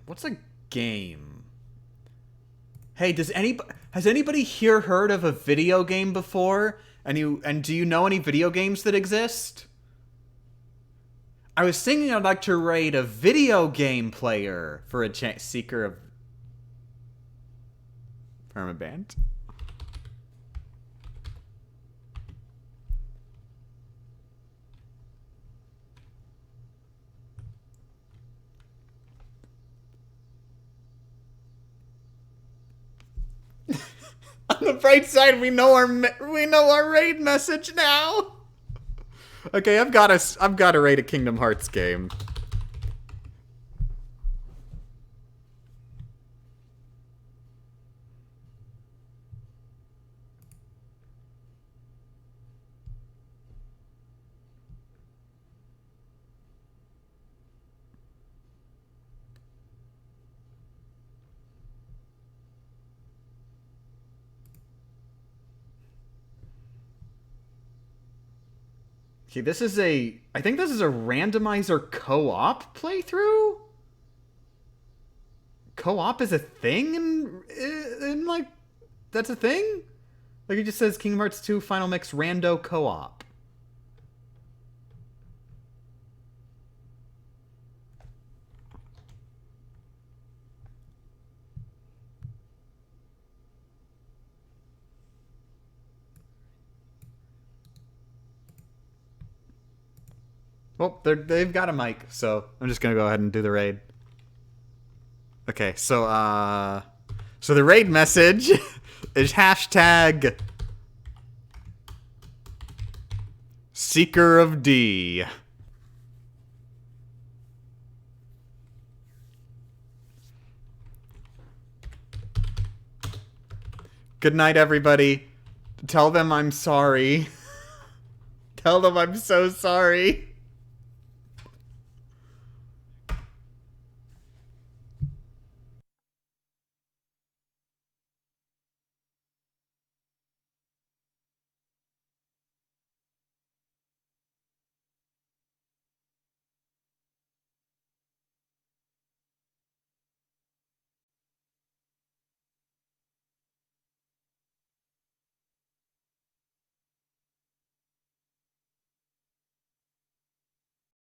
What's a game? Hey, has anybody here heard of a video game before? And do you know any video games that exist? I was thinking I'd like to raid a video game player for a seeker of permaband. On the bright side, we know our raid message now. Okay, I've got to raid a Kingdom Hearts game. Okay, I think this is a randomizer co-op playthrough? Co-op is a thing in like, that's a thing? Like, it just says Kingdom Hearts 2 Final Mix Rando Co-op. Well, they've got a mic, so I'm just gonna go ahead and do the raid. Okay, so the raid message is hashtag Seeker of D. Good night, everybody. Tell them I'm sorry. Tell them I'm so sorry.